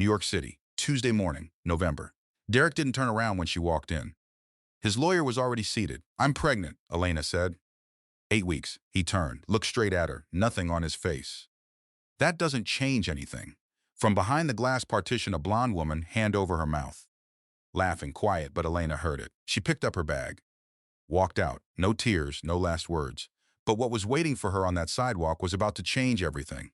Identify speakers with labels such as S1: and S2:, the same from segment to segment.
S1: New York City, Tuesday morning, November. Derek didn't turn around when she walked in. His lawyer was already seated. "I'm pregnant," Elena said. 8 weeks. He turned, looked straight at her, nothing on his face. "That doesn't change anything." From behind the glass partition, a blonde woman, hand over her mouth. Laughing, quiet, but Elena heard it. She picked up her bag. Walked out. No tears, no last words. But what was waiting for her on that sidewalk was about to change everything.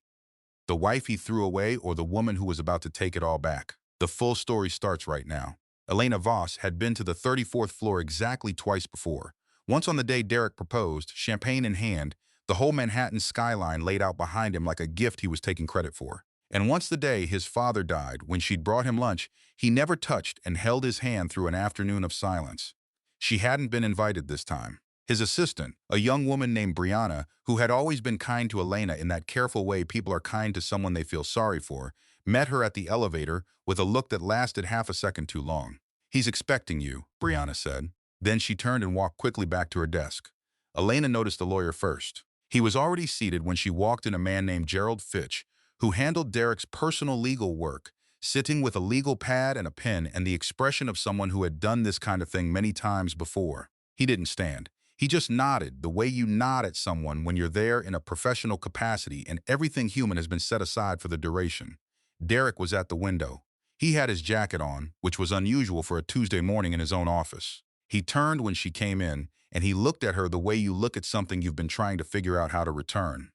S1: The wife he threw away or the woman who was about to take it all back. The full story starts right now. Elena Voss had been to the 34th floor exactly twice before. Once on the day Derek proposed, champagne in hand, the whole Manhattan skyline laid out behind him like a gift he was taking credit for. And once the day his father died, when she'd brought him lunch, he never touched and held his hand through an afternoon of silence. She hadn't been invited this time. His assistant, a young woman named Brianna, who had always been kind to Elena in that careful way people are kind to someone they feel sorry for, met her at the elevator with a look that lasted half a second too long. "He's expecting you," Brianna said. Then she turned and walked quickly back to her desk. Elena noticed the lawyer first. He was already seated when she walked in, a man named Gerald Fitch, who handled Derek's personal legal work, sitting with a legal pad and a pen and the expression of someone who had done this kind of thing many times before. He didn't stand. He just nodded, the way you nod at someone when you're there in a professional capacity and everything human has been set aside for the duration. Derek was at the window. He had his jacket on, which was unusual for a Tuesday morning in his own office. He turned when she came in, and he looked at her the way you look at something you've been trying to figure out how to return.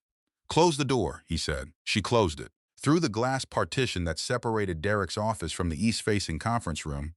S1: "Close the door," he said. She closed it. Through the glass partition that separated Derek's office from the east-facing conference room,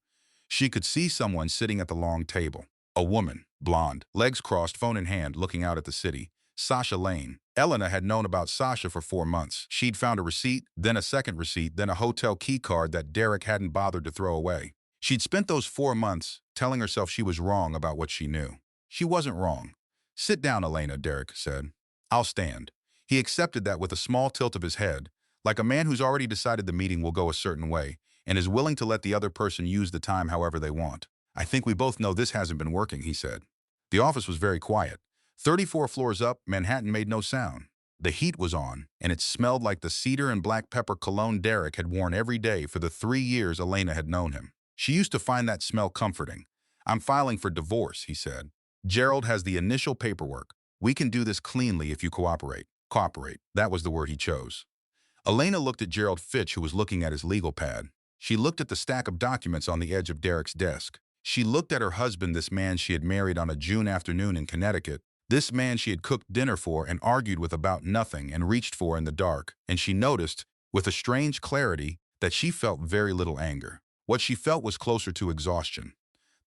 S1: she could see someone sitting at the long table. A woman, blonde, legs crossed, phone in hand, looking out at the city. Sasha Lane. Elena had known about Sasha for 4 months. She'd found a receipt, then a second receipt, then a hotel key card that Derek hadn't bothered to throw away. She'd spent those 4 months telling herself she was wrong about what she knew. She wasn't wrong. "Sit down, Elena," Derek said. "I'll stand." He accepted that with a small tilt of his head, like a man who's already decided the meeting will go a certain way and is willing to let the other person use the time however they want. "I think we both know this hasn't been working," he said. The office was very quiet. 34 floors up, Manhattan made no sound. The heat was on, and it smelled like the cedar and black pepper cologne Derek had worn every day for the 3 years Elena had known him. She used to find that smell comforting. "I'm filing for divorce," he said. "Gerald has the initial paperwork. We can do this cleanly if you cooperate." Cooperate, that was the word he chose. Elena looked at Gerald Fitch, who was looking at his legal pad. She looked at the stack of documents on the edge of Derek's desk. She looked at her husband, this man she had married on a June afternoon in Connecticut, this man she had cooked dinner for and argued with about nothing and reached for in the dark, and she noticed, with a strange clarity, that she felt very little anger. What she felt was closer to exhaustion.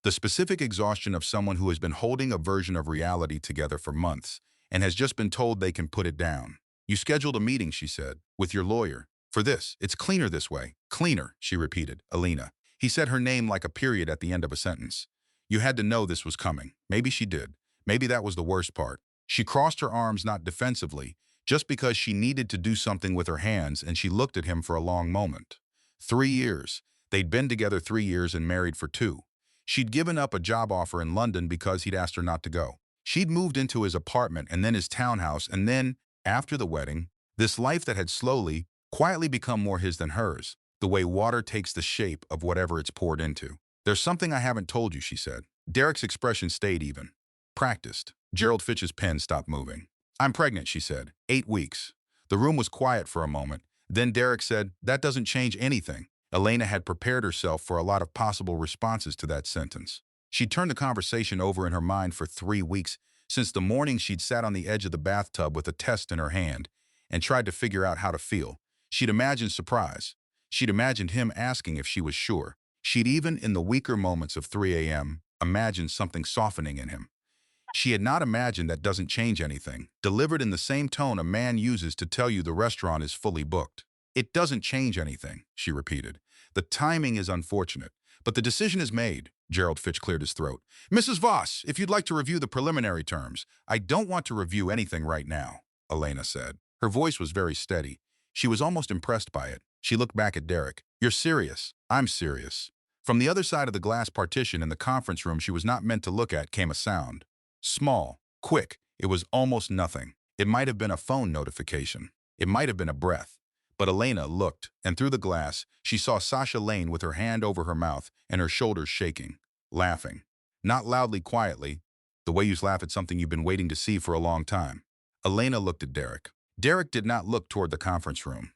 S1: The specific exhaustion of someone who has been holding a version of reality together for months and has just been told they can put it down. "You scheduled a meeting," she said, "with your lawyer. For this. It's cleaner this way." "Cleaner," she repeated. "Elena." He said her name like a period at the end of a sentence. "You had to know this was coming." Maybe she did. Maybe that was the worst part. She crossed her arms, not defensively, just because she needed to do something with her hands, and she looked at him for a long moment. 3 years. They'd been together 3 years and married for 2. She'd given up a job offer in London because he'd asked her not to go. She'd moved into his apartment and then his townhouse, and then, after the wedding, this life that had slowly, quietly become more his than hers, the way water takes the shape of whatever it's poured into. "There's something I haven't told you," she said. Derek's expression stayed even. "Practiced." Gerald Fitch's pen stopped moving. "I'm pregnant," she said. 8 weeks. The room was quiet for a moment. Then Derek said, "That doesn't change anything." Elena had prepared herself for a lot of possible responses to that sentence. She turned the conversation over in her mind for 3 weeks, since the morning she'd sat on the edge of the bathtub with a test in her hand and tried to figure out how to feel. She'd imagined surprise. She'd imagined him asking if she was sure. She'd even, in the weaker moments of 3 a.m., imagined something softening in him. She had not imagined "that doesn't change anything," delivered in the same tone a man uses to tell you the restaurant is fully booked. "It doesn't change anything," she repeated. "The timing is unfortunate, but the decision is made." Gerald Fitch cleared his throat. "Mrs. Voss, if you'd like to review the preliminary terms." "I don't want to review anything right now," Elena said. Her voice was very steady. She was almost impressed by it. She looked back at Derek. "You're serious." "I'm serious." From the other side of the glass partition in the conference room she was not meant to look at came a sound. Small, quick, it was almost nothing. It might have been a phone notification. It might have been a breath. But Elena looked, and through the glass, she saw Sasha Lane with her hand over her mouth and her shoulders shaking, laughing. Not loudly, quietly, the way you laugh at something you've been waiting to see for a long time. Elena looked at Derek. Derek did not look toward the conference room.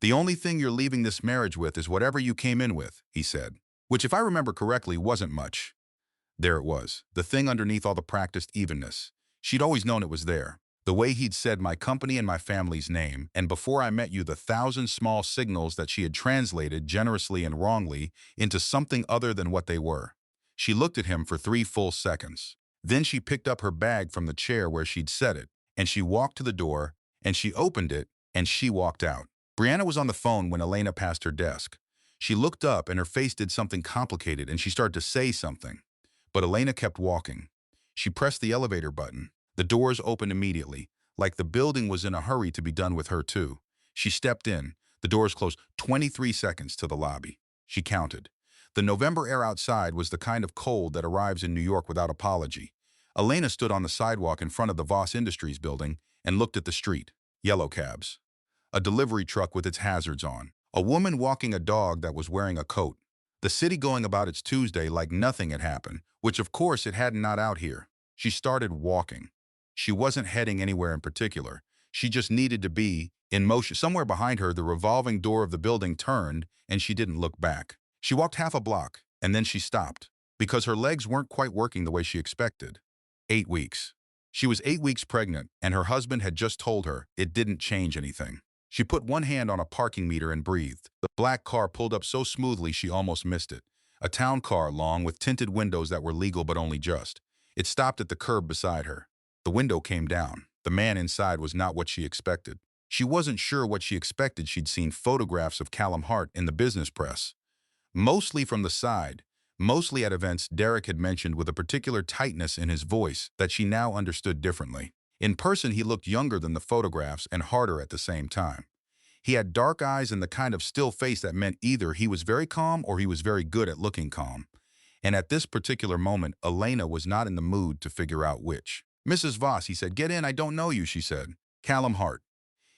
S1: "The only thing you're leaving this marriage with is whatever you came in with," he said. Which, if I remember correctly, wasn't much. There it was, the thing underneath all the practiced evenness. She'd always known it was there. The way he'd said my company and my family's name, and before I met you, the thousand small signals that she had translated generously and wrongly into something other than what they were. She looked at him for 3 full seconds. Then she picked up her bag from the chair where she'd set it, and she walked to the door, and she opened it, and she walked out. Brianna was on the phone when Elena passed her desk. She looked up, and her face did something complicated, and she started to say something. But Elena kept walking. She pressed the elevator button. The doors opened immediately, like the building was in a hurry to be done with her too. She stepped in. The doors closed 23 seconds to the lobby. She counted. The November air outside was the kind of cold that arrives in New York without apology. Elena stood on the sidewalk in front of the Voss Industries building and looked at the street. Yellow cabs. A delivery truck with its hazards on. A woman walking a dog that was wearing a coat. The city going about its Tuesday like nothing had happened, which of course it had not out here. She started walking. She wasn't heading anywhere in particular. She just needed to be in motion. Somewhere behind her, the revolving door of the building turned, and she didn't look back. She walked half a block, and then she stopped, because her legs weren't quite working the way she expected. 8 weeks. She was 8 weeks pregnant, and her husband had just told her it didn't change anything. She put one hand on a parking meter and breathed. The black car pulled up so smoothly she almost missed it. A town car, long, with tinted windows that were legal but only just. It stopped at the curb beside her. The window came down. The man inside was not what she expected. She wasn't sure what she expected. She'd seen photographs of Callum Hart in the business press. Mostly from the side. Mostly at events Derek had mentioned with a particular tightness in his voice that she now understood differently. In person, he looked younger than the photographs and harder at the same time. He had dark eyes and the kind of still face that meant either he was very calm or he was very good at looking calm. And at this particular moment, Elena was not in the mood to figure out which. "Mrs. Voss," he said. "Get in, I don't know you," she said. "Callum Hart."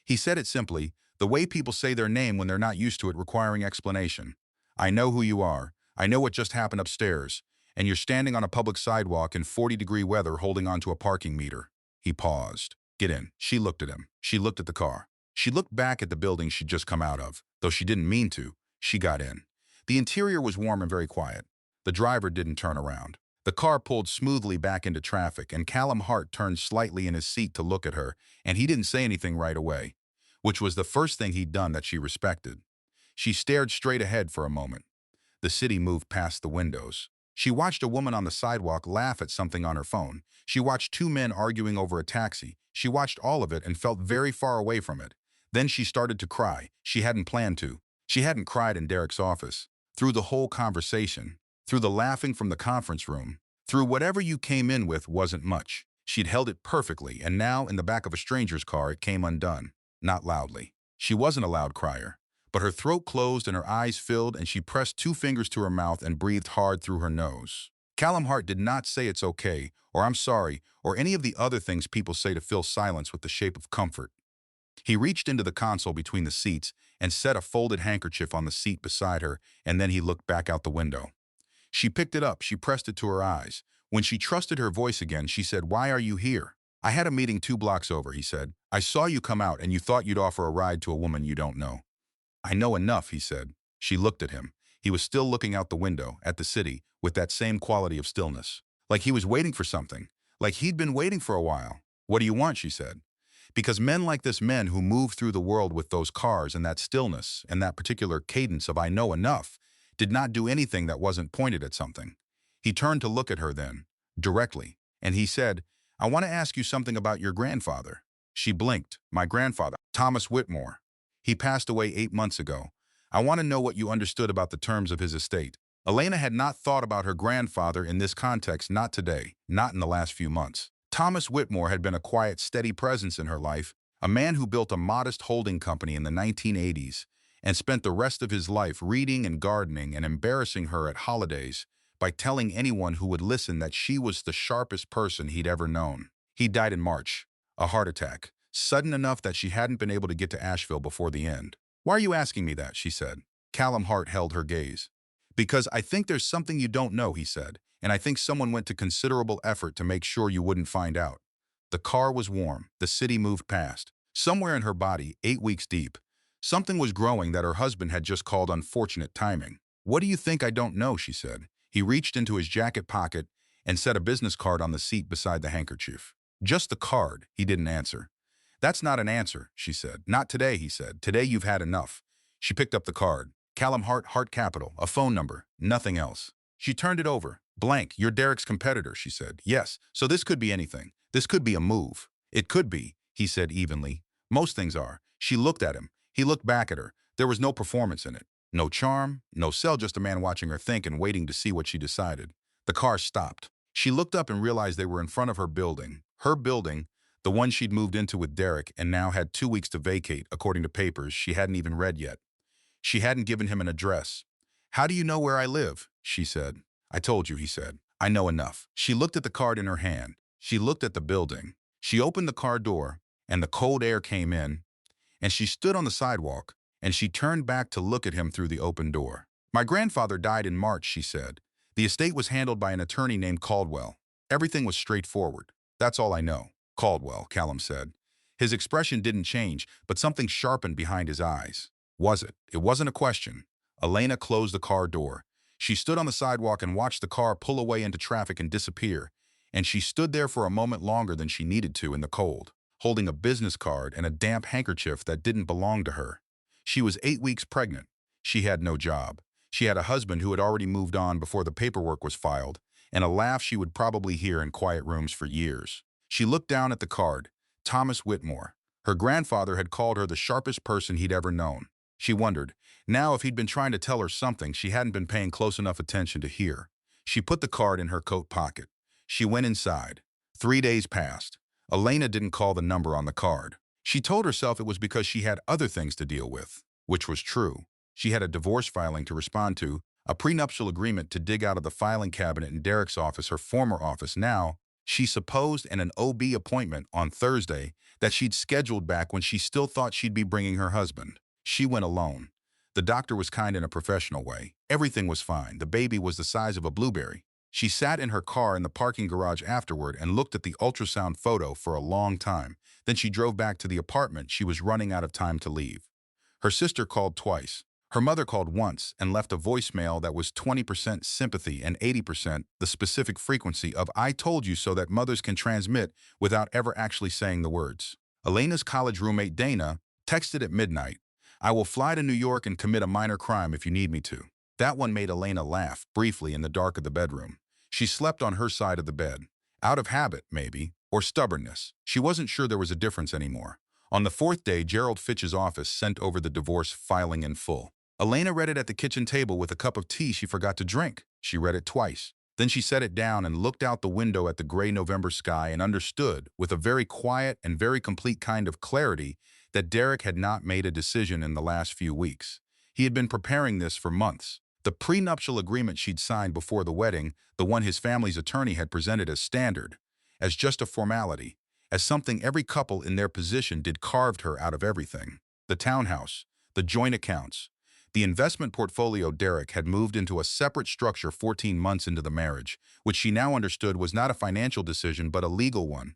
S1: He said it simply, the way people say their name when they're not used to it requiring explanation. "I know who you are. I know what just happened upstairs. And you're standing on a public sidewalk in 40-degree weather holding onto a parking meter." He paused. "Get in." She looked at him. She looked at the car. She looked back at the building she'd just come out of. Though she didn't mean to, she got in. The interior was warm and very quiet. The driver didn't turn around. The car pulled smoothly back into traffic, and Callum Hart turned slightly in his seat to look at her, and he didn't say anything right away, which was the first thing he'd done that she respected. She stared straight ahead for a moment. The city moved past the windows. She watched a woman on the sidewalk laugh at something on her phone. She watched 2 men arguing over a taxi. She watched all of it and felt very far away from it. Then she started to cry. She hadn't planned to. She hadn't cried in Derek's office. Through the whole conversation. Through the laughing from the conference room. Through whatever you came in with wasn't much. She'd held it perfectly, and now, in the back of a stranger's car, it came undone. Not loudly. She wasn't a loud crier. But her throat closed and her eyes filled, and she pressed 2 fingers to her mouth and breathed hard through her nose. Callum Hart did not say it's okay, or I'm sorry, or any of the other things people say to fill silence with the shape of comfort. He reached into the console between the seats and set a folded handkerchief on the seat beside her, and then he looked back out the window. She picked it up. She pressed it to her eyes. When she trusted her voice again, she said, "Why are you here?" "I had a meeting 2 blocks over," he said. "I saw you come out, and you thought you'd offer a ride to a woman you don't know." "I know enough," he said. She looked at him. He was still looking out the window, at the city, with that same quality of stillness. Like he was waiting for something. Like he'd been waiting for a while. "What do you want?" she said. Because men like this, men who move through the world with those cars and that stillness and that particular cadence of "I know enough," did not do anything that wasn't pointed at something. He turned to look at her then, directly, and he said, "I want to ask you something about your grandfather." She blinked. "My grandfather, Thomas Whitmore. He passed away 8 months ago. I want to know what you understood about the terms of his estate." Elena had not thought about her grandfather in this context, not today, not in the last few months. Thomas Whitmore had been a quiet, steady presence in her life, a man who built a modest holding company in the 1980s and spent the rest of his life reading and gardening and embarrassing her at holidays by telling anyone who would listen that she was the sharpest person he'd ever known. He died in March, a heart attack, sudden enough that she hadn't been able to get to Asheville before the end. Why are you asking me that, she said. Callum Hart held her gaze. Because I think there's something you don't know, he said, and I think someone went to considerable effort to make sure you wouldn't find out. The car was warm. The city moved past. Somewhere in her body, 8 weeks deep, something was growing that her husband had just called unfortunate timing. What do you think I don't know, she said. He reached into his jacket pocket and set a business card on the seat beside the handkerchief. Just the card, he didn't answer. That's not an answer, she said. Not today, he said. Today you've had enough. She picked up the card. Callum Hart, Hart Capital, a phone number, nothing else. She turned it over. Blank, you're Derek's competitor, she said. Yes, so this could be anything. This could be a move. It could be, he said evenly. Most things are. She looked at him. He looked back at her. There was no performance in it. No charm, no sell, just a man watching her think and waiting to see what she decided. The car stopped. She looked up and realized they were in front of her building. Her building, the one she'd moved into with Derek and now had 2 weeks to vacate, according to papers she hadn't even read yet. She hadn't given him an address. How do you know where I live? She said. I told you, he said. I know enough. She looked at the card in her hand. She looked at the building. She opened the car door, and the cold air came in, and she stood on the sidewalk, and she turned back to look at him through the open door. My grandfather died in March, she said. The estate was handled by an attorney named Caldwell. Everything was straightforward. That's all I know. Caldwell, Callum said. His expression didn't change, but something sharpened behind his eyes. Was it? It wasn't a question. Elena closed the car door. She stood on the sidewalk and watched the car pull away into traffic and disappear, and she stood there for a moment longer than she needed to in the cold, holding a business card and a damp handkerchief that didn't belong to her. She was 8 weeks pregnant. She had no job. She had a husband who had already moved on before the paperwork was filed, and a laugh she would probably hear in quiet rooms for years. She looked down at the card. Thomas Whitmore. Her grandfather had called her the sharpest person he'd ever known. She wondered, now if he'd been trying to tell her something she hadn't been paying close enough attention to hear. She put the card in her coat pocket. She went inside. 3 days passed. Elena didn't call the number on the card. She told herself it was because she had other things to deal with, which was true. She had a divorce filing to respond to, a prenuptial agreement to dig out of the filing cabinet in Derek's office, her former office now, she supposed, and an OB appointment on Thursday that she'd scheduled back when she still thought she'd be bringing her husband. She went alone. The doctor was kind in a professional way. Everything was fine. The baby was the size of a blueberry. She sat in her car in the parking garage afterward and looked at the ultrasound photo for a long time. Then she drove back to the apartment. She was running out of time to leave. Her sister called twice. Her mother called once and left a voicemail that was 20% sympathy and 80% the specific frequency of "I told you so" that mothers can transmit without ever actually saying the words. Elena's college roommate Dana texted at midnight, "I will fly to New York and commit a minor crime if you need me to." That one made Elena laugh, briefly in the dark of the bedroom. She slept on her side of the bed. Out of habit, maybe, or stubbornness. She wasn't sure there was a difference anymore. On the 4th day, Gerald Fitch's office sent over the divorce filing in full. Elena read it at the kitchen table with a cup of tea she forgot to drink. She read it twice. Then she set it down and looked out the window at the gray November sky and understood, with a very quiet and very complete kind of clarity, that Derek had not made a decision in the last few weeks. He had been preparing this for months. The prenuptial agreement she'd signed before the wedding, the one his family's attorney had presented as standard, as just a formality, as something every couple in their position did, carved her out of everything. The townhouse, the joint accounts, the investment portfolio. Derek had moved into a separate structure 14 months into the marriage, which she now understood was not a financial decision but a legal one.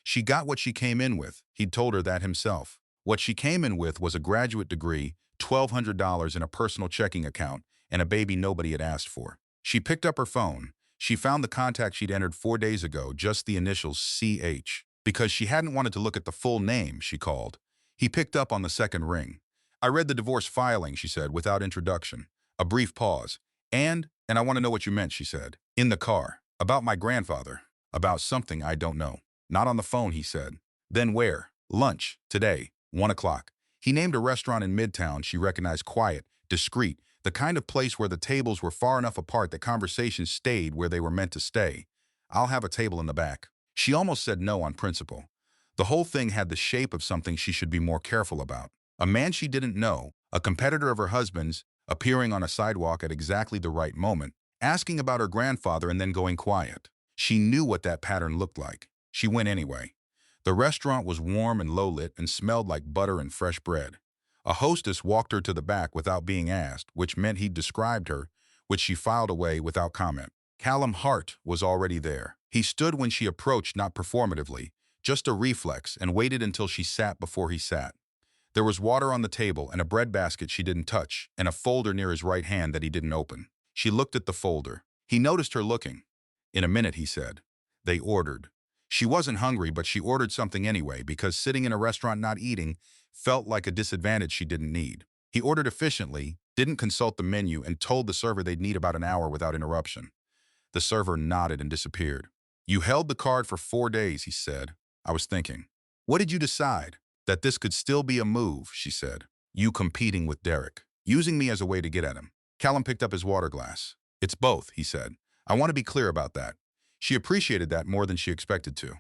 S1: She got what she came in with. He'd told her that himself. What she came in with was a graduate degree, $1,200 in a personal checking account, and a baby nobody had asked for. She picked up her phone. She found the contact she'd entered 4 days ago, just the initials CH. Because she hadn't wanted to look at the full name, she called. He picked up on the second ring. "I read the divorce filing," she said, without introduction. A brief pause. And I want to know what you meant," she said. "In the car. About my grandfather. About something I don't know." "Not on the phone," he said. "Then where?" "Lunch. Today. 1 o'clock. He named a restaurant in Midtown she recognized, quiet, discreet, the kind of place where the tables were far enough apart that conversations stayed where they were meant to stay. "I'll have a table in the back." She almost said no on principle. The whole thing had the shape of something she should be more careful about. A man she didn't know, a competitor of her husband's, appearing on a sidewalk at exactly the right moment, asking about her grandfather and then going quiet. She knew what that pattern looked like. She went anyway. The restaurant was warm and low-lit and smelled like butter and fresh bread. A hostess walked her to the back without being asked, which meant he'd described her, which she filed away without comment. Callum Hart was already there. He stood when she approached, not performatively, just a reflex, and waited until she sat before he sat. There was water on the table and a bread basket she didn't touch, and a folder near his right hand that he didn't open. She looked at the folder. He noticed her looking. "In a minute," he said. They ordered. She wasn't hungry, but she ordered something anyway because sitting in a restaurant not eating felt like a disadvantage she didn't need. He ordered efficiently, didn't consult the menu, and told the server they'd need about an hour without interruption. The server nodded and disappeared. "You held the card for 4 days," he said. "I was thinking. What did you decide?" "That this could still be a move," she said. "You competing with Derek. Using me as a way to get at him." Callum picked up his water glass. "It's both," he said. "I want to be clear about that." She appreciated that more than she expected to.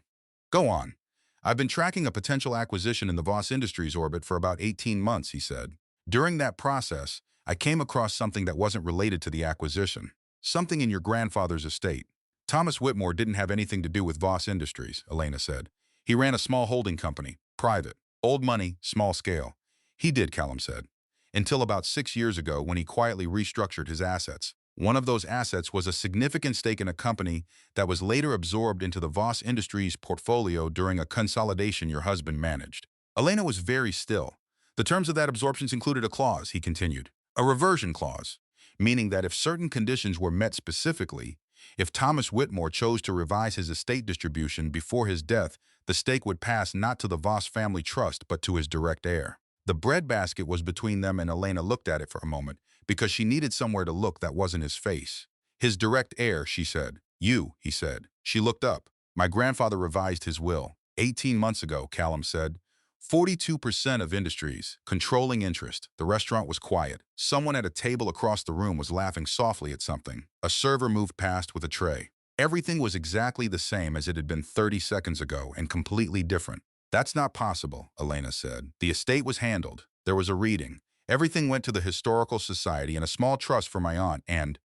S1: "Go on." "I've been tracking a potential acquisition in the Voss Industries orbit for about 18 months, he said. "During that process, I came across something that wasn't related to the acquisition. Something in your grandfather's estate." "Thomas Whitmore didn't have anything to do with Voss Industries," Elena said. "He ran a small holding company, private. Old money, small scale." "He did," Callum said. "Until about 6 years ago when he quietly restructured his assets. One of those assets was a significant stake in a company that was later absorbed into the Voss Industries portfolio during a consolidation your husband managed." Elena was very still. "The terms of that absorption included a clause," he continued. "A reversion clause, meaning that if certain conditions were met specifically, if Thomas Whitmore chose to revise his estate distribution before his death, the stake would pass not to the Voss family trust but to his direct heir." The bread basket was between them, and Elena looked at it for a moment because she needed somewhere to look that wasn't his face. "His direct heir," she said. "You," he said. She looked up. "My grandfather revised his will 18 months ago," Callum said. 42% of Industries, controlling interest." The restaurant was quiet. Someone at a table across the room was laughing softly at something. A server moved past with a tray. Everything was exactly the same as it had been 30 seconds ago and completely different. "That's not possible," Elena said. "The estate was handled. There was a reading. Everything went to the Historical Society and a small trust for my aunt, and—"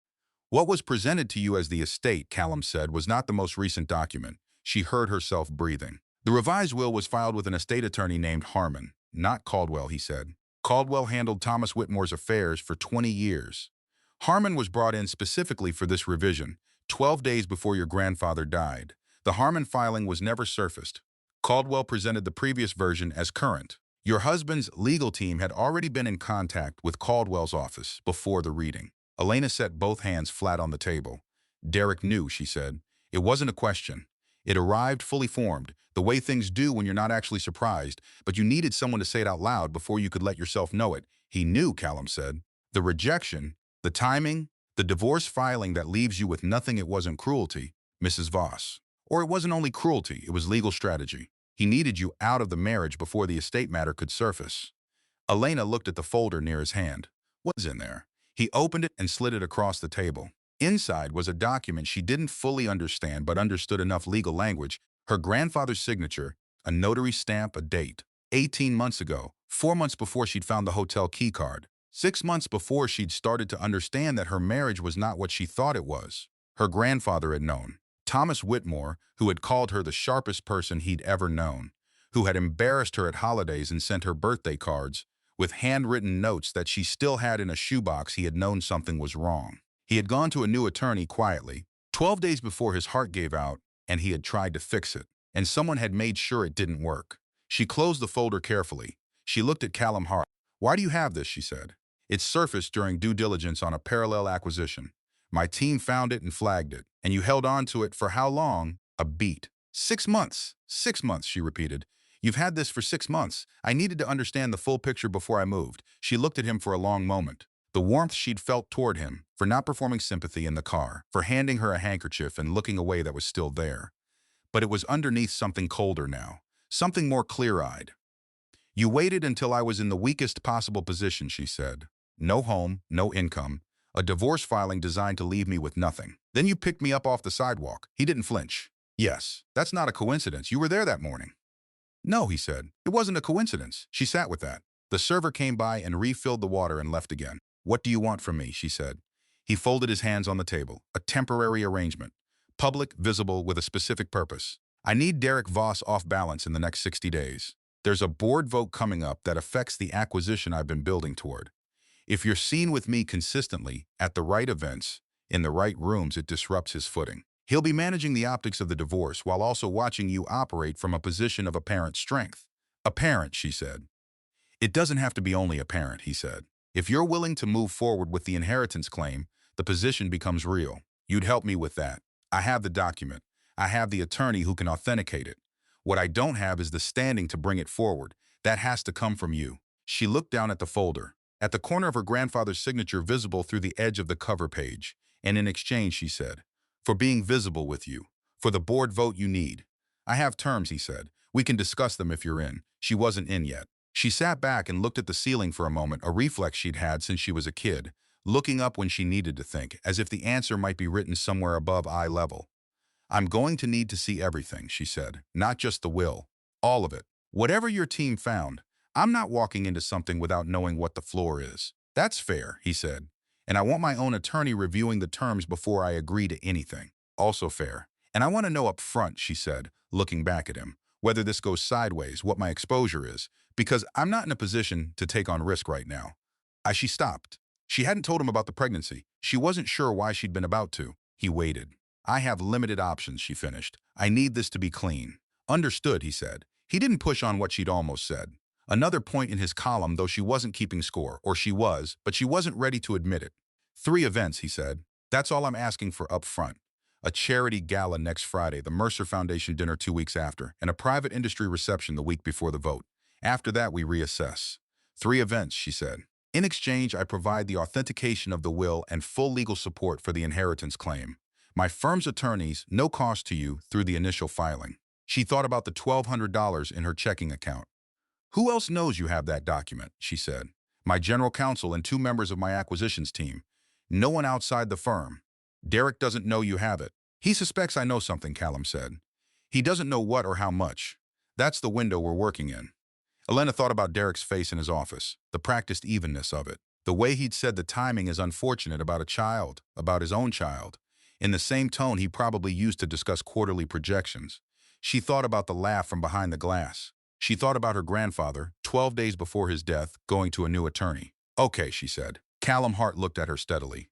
S1: "What was presented to you as the estate," Callum said, "was not the most recent document." She heard herself breathing. "The revised will was filed with an estate attorney named Harmon, not Caldwell," he said. "Caldwell handled Thomas Whitmore's affairs for 20 years. Harmon was brought in specifically for this revision, 12 days before your grandfather died. The Harmon filing was never surfaced. Caldwell presented the previous version as current. Your husband's legal team had already been in contact with Caldwell's office before the reading." Elena set both hands flat on the table. "Derek knew," she said. "It wasn't a question. It arrived fully formed, the way things do when you're not actually surprised, but you needed someone to say it out loud before you could let yourself know it." "He knew," Callum said. "The rejection, the timing, the divorce filing that leaves you with nothing. It wasn't cruelty, Mrs. Voss. Or it wasn't only cruelty, it was legal strategy. He needed you out of the marriage before the estate matter could surface." Elena looked at the folder near his hand. What was in there? He opened it and slid it across the table. Inside was a document she didn't fully understand but understood enough legal language. Her grandfather's signature, a notary stamp, a date. 18 months ago, 4 months before she'd found the hotel key card. 6 months before she'd started to understand that her marriage was not what she thought it was. Her grandfather had known. Thomas Whitmore, who had called her the sharpest person he'd ever known, who had embarrassed her at holidays and sent her birthday cards, with handwritten notes that she still had in a shoebox. He had known something was wrong. He had gone to a new attorney quietly, 12 days before his heart gave out, and he had tried to fix it. And someone had made sure it didn't work. She closed the folder carefully. She looked at Callum Hart. "Why do you have this?" she said. "It surfaced during due diligence on a parallel acquisition. My team found it and flagged it. And you held on to it for how long?" "A beat." 6 months. 6 months, she repeated. "You've had this for 6 months. I needed to understand the full picture before I moved." She looked at him for a long moment. The warmth she'd felt toward him, for not performing sympathy in the car, for handing her a handkerchief and looking away that was still there. But it was underneath something colder now, something more clear-eyed. "You waited until I was in the weakest possible position," she said. "No home, no income, a divorce filing designed to leave me with nothing. Then you picked me up off the sidewalk." He didn't flinch. "Yes, that's not a coincidence. You were there that morning." "No," he said. "It wasn't a coincidence." She sat with that. The server came by and refilled the water and left again. "What do you want from me?" she said. He folded his hands on the table. "A temporary arrangement. Public, visible, with a specific purpose. I need Derek Voss off balance in the next 60 days. There's a board vote coming up that affects the acquisition I've been building toward. If you're seen with me consistently, at the right events, in the right rooms, it disrupts his footing. He'll be managing the optics of the divorce while also watching you operate from a position of apparent strength. Apparent, she said. It doesn't have to be only apparent, he said. If you're willing to move forward with the inheritance claim, the position becomes real. You'd help me with that. I have the document. I have the attorney who can authenticate it. What I don't have is the standing to bring it forward. That has to come from you. She looked down at the folder, at the corner of her grandfather's signature visible through the edge of the cover page, and in exchange, she said, for being visible with you, for the board vote you need. I have terms, he said. We can discuss them if you're in. She wasn't in yet. She sat back and looked at the ceiling for a moment, a reflex she'd had since she was a kid, looking up when she needed to think, as if the answer might be written somewhere above eye level. I'm going to need to see everything, she said, not just the will, all of it. Whatever your team found, I'm not walking into something without knowing what the floor is. That's fair, he said, and I want my own attorney reviewing the terms before I agree to anything. Also fair. And I want to know up front, she said, looking back at him, whether this goes sideways, what my exposure is, because I'm not in a position to take on risk right now. She stopped. She hadn't told him about the pregnancy. She wasn't sure why she'd been about to. He waited. I have limited options, she finished. I need this to be clean. Understood, he said. He didn't push on what she'd almost said. Another point in his column, though she wasn't keeping score, or she was, but she wasn't ready to admit it. 3 events, he said. That's all I'm asking for up front. A charity gala next Friday, the Mercer Foundation dinner 2 weeks after, and a private industry reception the week before the vote. After that, we reassess. 3 events, she said. In exchange, I provide the authentication of the will and full legal support for the inheritance claim. My firm's attorneys, no cost to you, through the initial filing. She thought about the $1,200 in her checking account. Who else knows you have that document, she said. My general counsel and 2 members of my acquisitions team. No one outside the firm. Derek doesn't know you have it. He suspects I know something, Callum said. He doesn't know what or how much. That's the window we're working in. Elena thought about Derek's face in his office, the practiced evenness of it, the way he'd said the timing is unfortunate about a child, about his own child, in the same tone he probably used to discuss quarterly projections. She thought about the laugh from behind the glass. She thought about her grandfather, 12 days before his death, going to a new attorney. Okay, she said. Callum Hart looked at her steadily.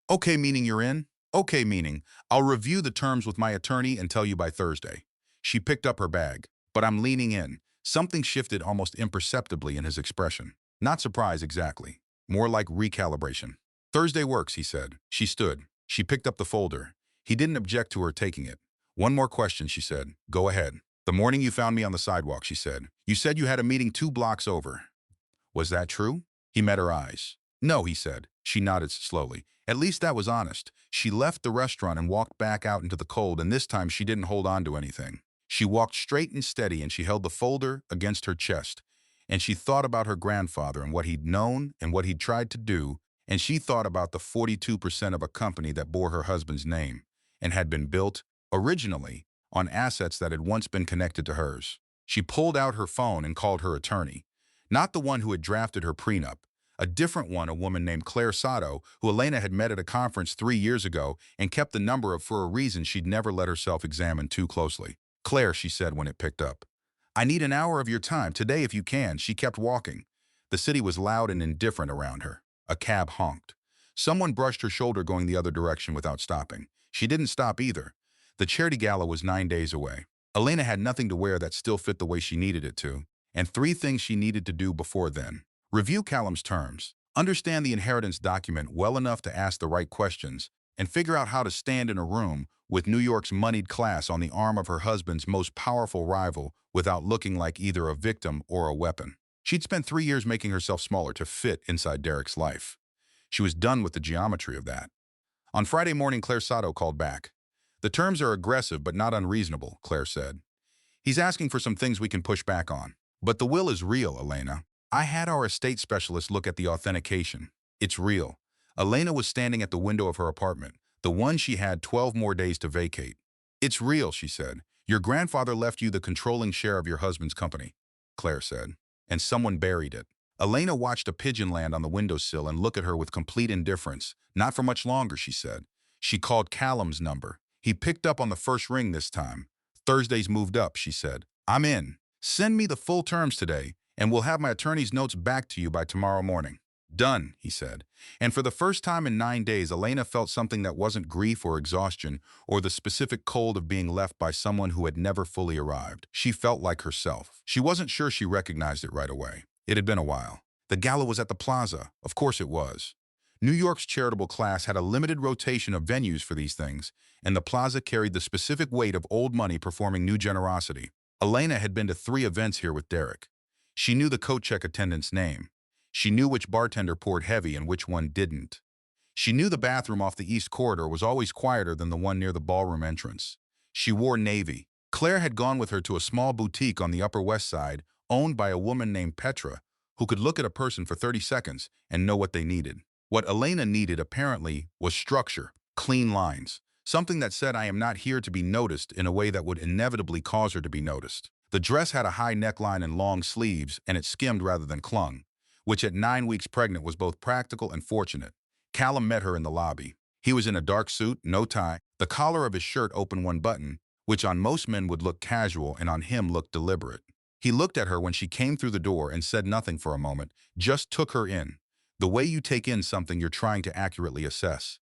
S1: Okay, meaning you're in? Okay, meaning I'll review the terms with my attorney and tell you by Thursday. She picked up her bag. But I'm leaning in. Something shifted almost imperceptibly in his expression. Not surprise exactly. More like recalibration. Thursday works, he said. She stood. She picked up the folder. He didn't object to her taking it. One more question, she said. Go ahead. The morning you found me on the sidewalk, she said. You said you had a meeting 2 blocks over. Was that true? He met her eyes. No, he said. She nodded slowly. At least that was honest. She left the restaurant and walked back out into the cold, and this time she didn't hold on to anything. She walked straight and steady, and she held the folder against her chest. And she thought about her grandfather and what he'd known and what he'd tried to do, and she thought about the 42% of a company that bore her husband's name and had been built, originally, on assets that had once been connected to hers. She pulled out her phone and called her attorney. Not the one who had drafted her prenup, a different one, a woman named Claire Sato, who Elena had met at a conference 3 years ago and kept the number of for a reason she'd never let herself examine too closely. Claire, she said when it picked up. I need an hour of your time, today if you can. She kept walking. The city was loud and indifferent around her. A cab honked. Someone brushed her shoulder going the other direction without stopping. She didn't stop either. The charity gala was 9 days away. Elena had nothing to wear that still fit the way she needed it to, and 3 things she needed to do before then. Review Callum's terms, understand the inheritance document well enough to ask the right questions, and figure out how to stand in a room with New York's moneyed class on the arm of her husband's most powerful rival without looking like either a victim or a weapon. She'd spent 3 years making herself smaller to fit inside Derek's life. She was done with the geometry of that. On Friday morning, Claire Sato called back. The terms are aggressive but not unreasonable, Claire said. He's asking for some things we can push back on. But the will is real, Elena. I had our estate specialist look at the authentication. It's real. Elena was standing at the window of her apartment, the one she had 12 more days to vacate. It's real, she said. Your grandfather left you the controlling share of your husband's company, Claire said. And someone buried it. Elena watched a pigeon land on the windowsill and look at her with complete indifference. Not for much longer, she said. She called Callum's number. He picked up on the first ring this time. Thursday's moved up, she said. I'm in. Send me the full terms today, and we'll have my attorney's notes back to you by tomorrow morning. Done, he said. And for the first time in 9 days, Elena felt something that wasn't grief or exhaustion or the specific cold of being left by someone who had never fully arrived. She felt like herself. She wasn't sure she recognized it right away. It had been a while. The gala was at the plaza. Of course it was. New York's charitable class had a limited rotation of venues for these things, and the plaza carried the specific weight of old money performing new generosity. Elena had been to 3 events here with Derek. She knew the coat check attendant's name. She knew which bartender poured heavy and which one didn't. She knew the bathroom off the east corridor was always quieter than the one near the ballroom entrance. She wore navy. Claire had gone with her to a small boutique on the Upper West Side, owned by a woman named Petra, who could look at a person for 30 seconds and know what they needed. What Elena needed, apparently, was structure, clean lines, something that said, "I am not here to be noticed," in a way that would inevitably cause her to be noticed. The dress had a high neckline and long sleeves, and it skimmed rather than clung, which at 9 weeks pregnant was both practical and fortunate. Callum met her in the lobby. He was in a dark suit, no tie. The collar of his shirt open one button, which on most men would look casual and on him looked deliberate. He looked at her when she came through the door and said nothing for a moment, just took her in. The way you take in something you're trying to accurately assess.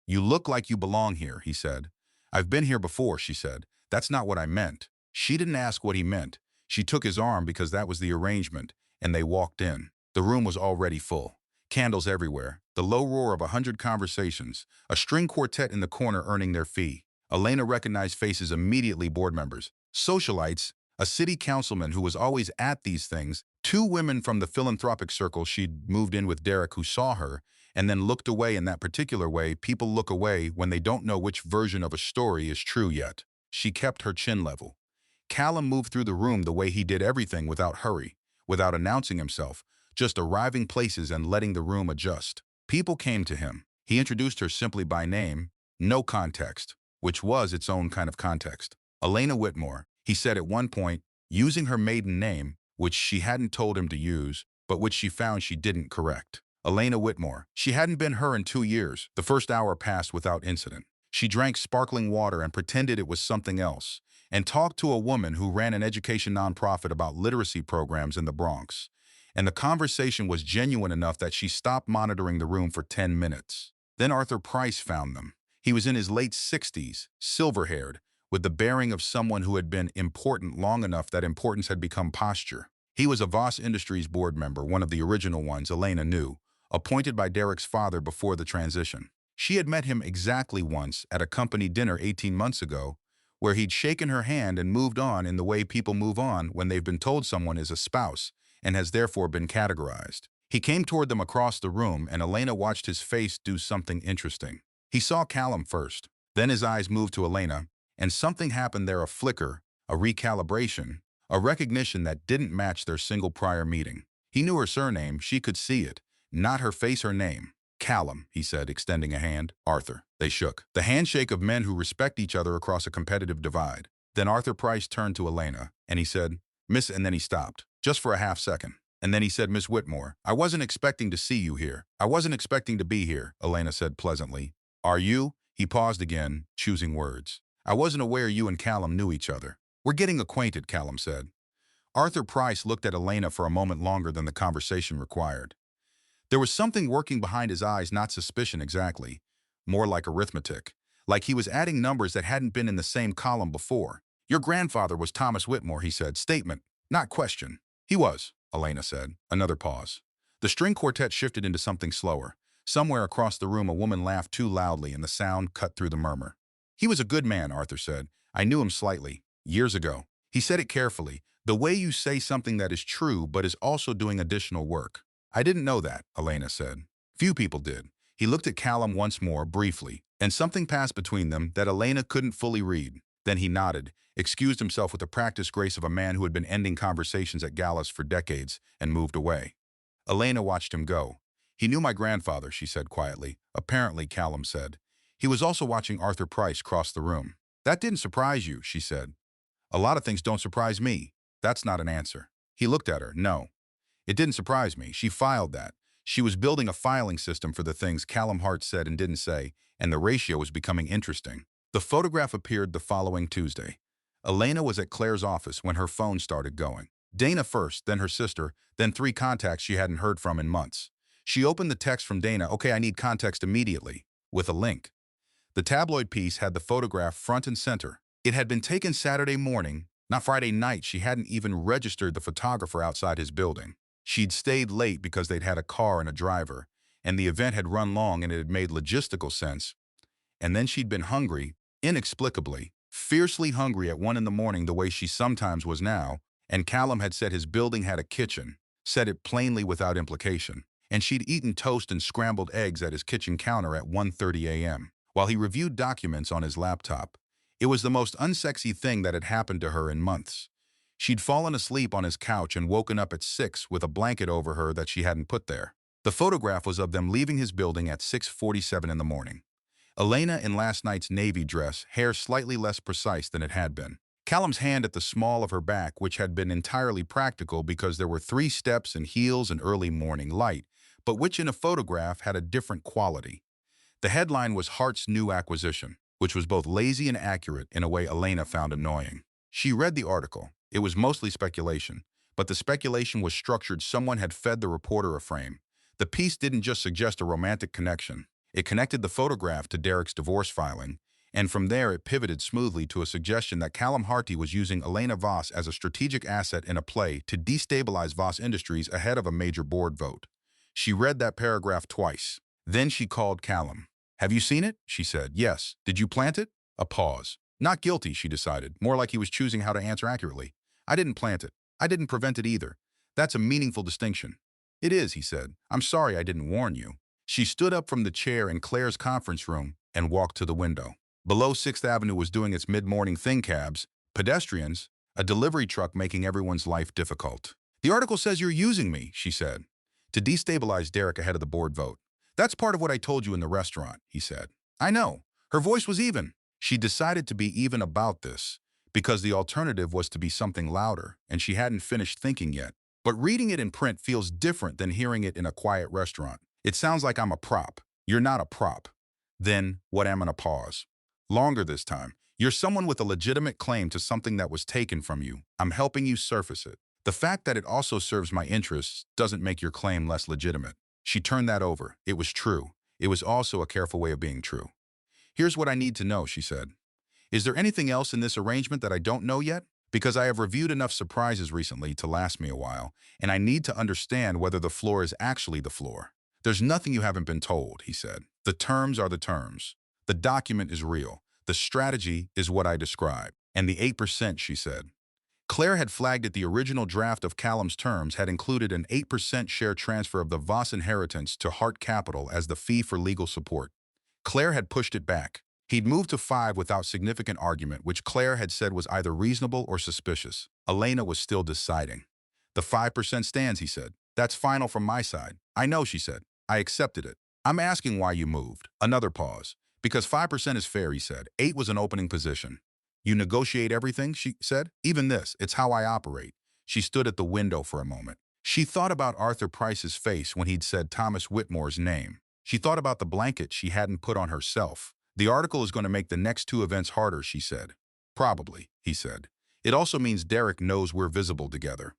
S1: "You look like you belong here," he said. "I've been here before," she said. "That's not what I meant." She didn't ask what he meant. She took his arm because that was the arrangement, and they walked in. The room was already full. Candles everywhere, the low roar of 100 conversations, a string quartet in the corner earning their fee. Elena recognized faces immediately: board members, socialites, a city councilman who was always at these things, 2 women from the philanthropic circle she'd moved in with Derek who saw her, and then looked away in that particular way people look away when they don't know which version of a story is true yet. She kept her chin level. Callum moved through the room the way he did everything, without hurry, without announcing himself, just arriving places and letting the room adjust. People came to him. He introduced her simply by name, no context, which was its own kind of context. "Elena Whitmore," he said at one point, using her maiden name, which she hadn't told him to use, but which she found she didn't correct. Elena Whitmore. She hadn't been her in 2 years. The first hour passed without incident. She drank sparkling water and pretended it was something else, and talked to a woman who ran an education nonprofit about literacy programs in the Bronx. And the conversation was genuine enough that she stopped monitoring the room for 10 minutes. Then Arthur Price found them. He was in his late 60s, silver-haired, with the bearing of someone who had been important long enough that importance had become posture. He was a Voss Industries board member, one of the original ones Elena knew, appointed by Derek's father before the transition. She had met him exactly once at a company dinner 18 months ago, where he'd shaken her hand and moved on in the way people move on when they've been told someone is a spouse and has therefore been categorized. He came toward them across the room, and Elena watched his face do something interesting. He saw Callum first, then his eyes moved to Elena, and something happened there: a flicker, a recalibration, a recognition that didn't match their single prior meeting. He knew her surname, she could see it, not her face, her name. "Callum," he said, extending a hand. "Arthur." They shook. The handshake of men who respect each other across a competitive divide. Then Arthur Price turned to Elena, and he said, "Miss," and then he stopped, just for a half second. And then he said, "Miss Whitmore, I wasn't expecting to see you here. I wasn't expecting to be here," Elena said pleasantly. "Are you?" He paused again, choosing words. "I wasn't aware you and Callum knew each other." "We're getting acquainted," Callum said. Arthur Price looked at Elena for a moment longer than the conversation required. There was something working behind his eyes, not suspicion exactly, more like arithmetic, like he was adding numbers that hadn't been in the same column before. "Your grandfather was Thomas Whitmore," he said. Statement, not question. "He was," Elena said. Another pause. The string quartet shifted into something slower. Somewhere across the room a woman laughed too loudly, and the sound cut through the murmur. "He was a good man," Arthur said. "I knew him slightly, years ago." He said it carefully, the way you say something that is true but is also doing additional work. "I didn't know that," Elena said. Few people did. He looked at Callum once more, briefly, and something passed between them that Elena couldn't fully read. Then he nodded, excused himself with the practiced grace of a man who had been ending conversations at galas for decades, and moved away. Elena watched him go. "He knew my grandfather," she said quietly. "Apparently," Callum said. He was also watching Arthur Price cross the room. "That didn't surprise you," she said. "A lot of things don't surprise me." "That's not an answer." He looked at her. "No. It didn't surprise me." She filed that. She was building a filing system for the things Callum Hart said and didn't say, and the ratio was becoming interesting. The photograph appeared the following Tuesday. Elena was at Claire's office when her phone started going. Dana first, then her sister, then 3 contacts she hadn't heard from in months. She opened the text from Dana, "Okay, I need context immediately," with a link. The tabloid piece had the photograph front and center. It had been taken Saturday morning, not Friday night. She hadn't even registered the photographer outside his building. She'd stayed late because they'd had a car and a driver, and the event had run long and it had made logistical sense. And then she'd been hungry, inexplicably, fiercely hungry at 1 in the morning the way she sometimes was now, and Callum had said his building had a kitchen, said it plainly without implication, and she'd eaten toast and scrambled eggs at his kitchen counter at 1:30 a.m. while he reviewed documents on his laptop. It was the most unsexy thing that had happened to her in months. She'd fallen asleep on his couch and woken up at 6 with a blanket over her that she hadn't put there. The photograph was of them leaving his building at 6:47 in the morning. Elena in last night's navy dress, hair slightly less precise than it had been. Callum's hand at the small of her back, which had been entirely practical because there were 3 steps and heels and early morning light, but which in a photograph had a different quality. The headline was Hart's new acquisition, which was both lazy and accurate in a way Elena found annoying. She read the article. It was mostly speculation, but the speculation was structured. Someone had fed the reporter a frame. The piece didn't just suggest a romantic connection. It connected the photograph to Derek's divorce filing, and from there it pivoted smoothly to a suggestion that Callum Harty was using Elena Voss as a strategic asset in a play to destabilize Voss Industries ahead of a major board vote. She read that paragraph twice. Then she called Callum. "Have you seen it?" she said. "Yes. Did you plant it?" A pause. Not guilty, she decided, more like he was choosing how to answer accurately. "I didn't plant it. I didn't prevent it either. That's a meaningful distinction." "It is," he said. "I'm sorry I didn't warn you." She stood up from the chair in Claire's conference room and walked to the window. Below 6th Avenue was doing its mid-morning thing: cabs, pedestrians, a delivery truck making everyone's life difficult. "The article says you're using me," she said, "to destabilize Derek ahead of the board vote." "That's part of what I told you in the restaurant," he said. "I know." Her voice was even. She decided to be even about this, because the alternative was to be something louder, and she hadn't finished thinking yet. But reading it in print feels different than hearing it in a quiet restaurant. It sounds like I'm a prop. You're not a prop. Then, what am I? Pause. Longer this time. You're someone with a legitimate claim to something that was taken from you. I'm helping you surface it. The fact that it also serves my interests doesn't make your claim less legitimate. She turned that over. It was true. It was also a careful way of being true. "Here's what I need to know," she said. "Is there anything else in this arrangement that I don't know yet? Because I have reviewed enough surprises recently to last me a while, and I need to understand whether the floor is actually the floor." "There's nothing you haven't been told," he said. "The terms are the terms. The document is real. The strategy is what I described. And the 8%, she said. Claire had flagged it. The original draft of Callum's terms had included an 8% share transfer of the Voss inheritance to Hart Capital as the fee for legal support. Claire had pushed it back. He'd moved to 5 without significant argument, which Claire had said was either reasonable or suspicious. Elena was still deciding. "The 5% stands," he said. "That's final from my side." "I know," she said. "I accepted it. I'm asking why you moved." Another pause. "Because 5% is fair," he said. 8 was an opening position. "You negotiate everything," she said. "Even this. It's how I operate." She stood at the window for a moment. She thought about Arthur Price's face when he'd said Thomas Whitmore's name. She thought about the blanket she hadn't put on herself. "The article is going to make the next 2 events harder," she said. "Probably," he said. "It also means Derek knows we're visible together."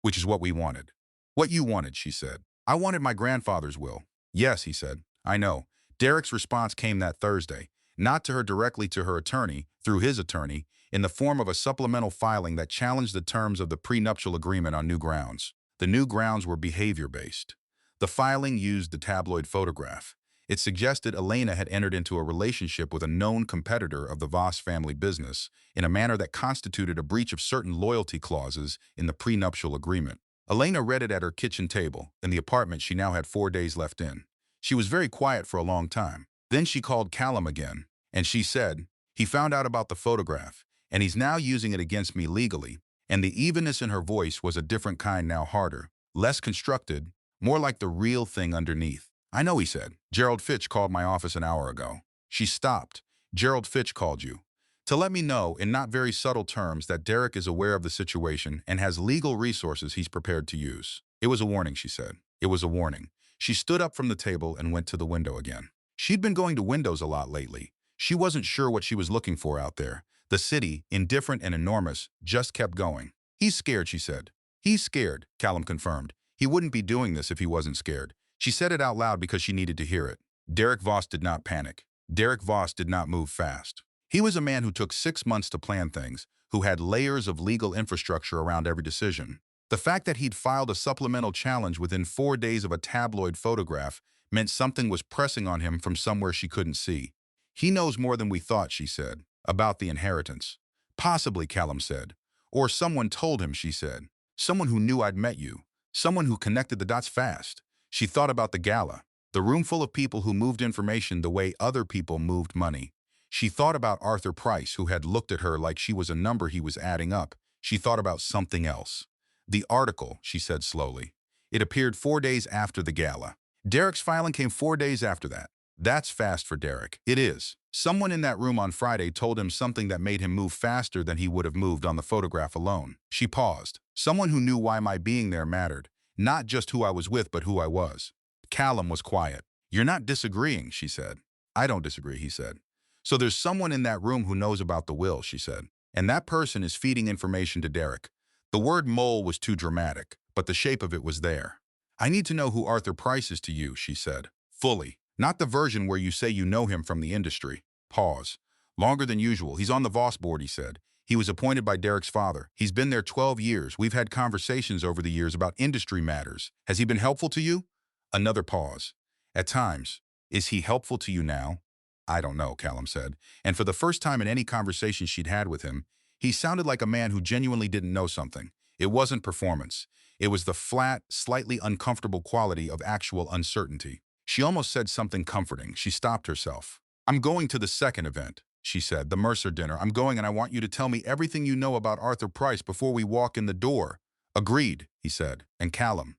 S1: "Which is what we wanted." "What you wanted," she said. "I wanted my grandfather's will." "Yes," he said. "I know." Derek's response came that Thursday, not to her directly, to her attorney, through his attorney, in the form of a supplemental filing that challenged the terms of the prenuptial agreement on new grounds. The new grounds were behavior-based. The filing used the tabloid photograph. It suggested Elena had entered into a relationship with a known competitor of the Voss family business in a manner that constituted a breach of certain loyalty clauses in the prenuptial agreement. Elena read it at her kitchen table, in the apartment she now had 4 days left in. She was very quiet for a long time. Then she called Callum again, and she said, "He found out about the photograph, and he's now using it against me legally." And the evenness in her voice was a different kind now, harder, less constructed, more like the real thing underneath. "I know," he said. "Gerald Fitch called my office an hour ago." She stopped. "Gerald Fitch called you to let me know, in not very subtle terms, that Derek is aware of the situation and has legal resources he's prepared to use." "It was a warning," she said. "It was a warning." She stood up from the table and went to the window again. She'd been going to windows a lot lately. She wasn't sure what she was looking for out there. The city, indifferent and enormous, just kept going. He's scared, she said. He's scared, Callum confirmed. He wouldn't be doing this if he wasn't scared. She said it out loud because she needed to hear it. Derek Voss did not panic. Derek Voss did not move fast. He was a man who took 6 months to plan things, who had layers of legal infrastructure around every decision. The fact that he'd filed a supplemental challenge within 4 days of a tabloid photograph meant something was pressing on him from somewhere she couldn't see. He knows more than we thought, she said, about the inheritance. Possibly, Callum said. Or someone told him, she said. Someone who knew I'd met you. Someone who connected the dots fast. She thought about the gala, the room full of people who moved information the way other people moved money. She thought about Arthur Price, who had looked at her like she was a number he was adding up. She thought about something else. The article, she said slowly. It appeared 4 days after the gala. Derek's filing came 4 days after that. That's fast for Derek. It is. Someone in that room on Friday told him something that made him move faster than he would have moved on the photograph alone. She paused. Someone who knew why my being there mattered. Not just who I was with, but who I was. Callum was quiet. You're not disagreeing, she said. I don't disagree, he said. So there's someone in that room who knows about the will, she said. And that person is feeding information to Derek. The word mole was too dramatic, but the shape of it was there. I need to know who Arthur Price is to you, she said. Fully. Not the version where you say you know him from the industry. Pause. Longer than usual. He's on the Voss board, he said. He was appointed by Derek's father. He's been there 12 years. We've had conversations over the years about industry matters. Has he been helpful to you? Another pause. At times. Is he helpful to you now? I don't know, Callum said. And for the first time in any conversation she'd had with him, he sounded like a man who genuinely didn't know something. It wasn't performance. It was the flat, slightly uncomfortable quality of actual uncertainty. She almost said something comforting. She stopped herself. I'm going to the second event, she said, the Mercer dinner. I'm going and I want you to tell me everything you know about Arthur Price before we walk in the door. Agreed, he said. And Callum.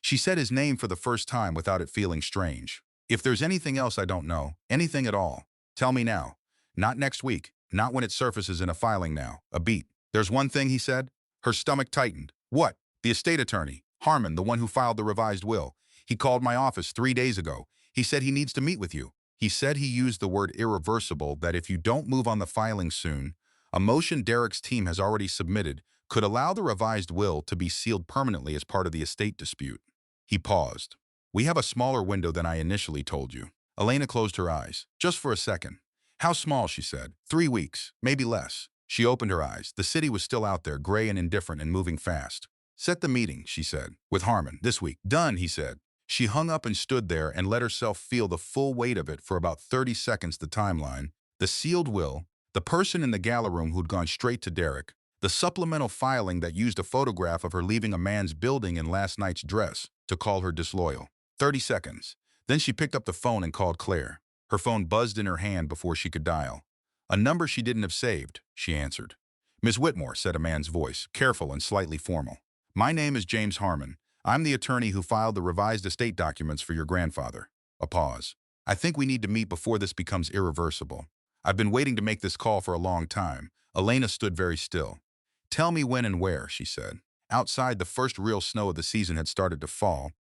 S1: She said his name for the first time without it feeling strange. If there's anything else I don't know, anything at all, tell me now. Not next week. Not when it surfaces in a filing now. A beat. There's one thing, he said. Her stomach tightened. What? The estate attorney. Harmon, the one who filed the revised will. He called my office 3 days ago. He said he needs to meet with you. He said he used the word irreversible, that if you don't move on the filing soon, a motion Derek's team has already submitted could allow the revised will to be sealed permanently as part of the estate dispute. He paused. We have a smaller window than I initially told you. Elena closed her eyes. Just for a second. How small, she said. 3 weeks, maybe less. She opened her eyes. The city was still out there, gray and indifferent and moving fast. Set the meeting, she said, with Harmon, this week. Done, he said. She hung up and stood there and let herself feel the full weight of it for about 30 seconds, the timeline, the sealed will, the person in the gala room who'd gone straight to Derek, the supplemental filing that used a photograph of her leaving a man's building in last night's dress to call her disloyal. 30 seconds. Then she picked up the phone and called Claire. Her phone buzzed in her hand before she could dial. A number she didn't have saved, she answered. Miss Whitmore, said a man's voice, careful and slightly formal. My name is James Harmon. I'm the attorney who filed the revised estate documents for your grandfather. A pause. I think we need to meet before this becomes irreversible. I've been waiting to make this call for a long time. Elena stood very still. Tell me when and where, she said. Outside, the first real snow of the season had started to fall,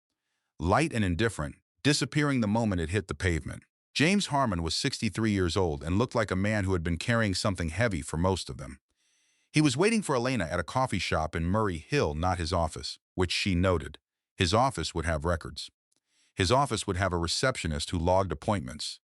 S1: light and indifferent, disappearing the moment it hit the pavement. James Harmon was 63 years old and looked like a man who had been carrying something heavy for most of them. He was waiting for Elena at a coffee shop in Murray Hill, not his office, which she noted. His office would have records. His office would have a receptionist who logged appointments.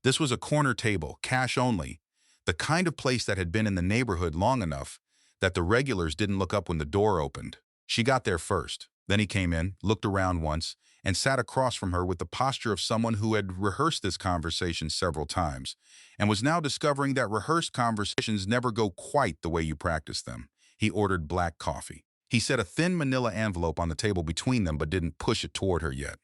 S1: This was a corner table, cash only, the kind of place that had been in the neighborhood long enough that the regulars didn't look up when the door opened. She got there first. Then he came in, looked around once, and sat across from her with the posture of someone who had rehearsed this conversation several times and was now discovering that rehearsed conversations never go quite the way you practice them. He ordered black coffee. He set a thin manila envelope on the table between them but didn't push it toward her yet.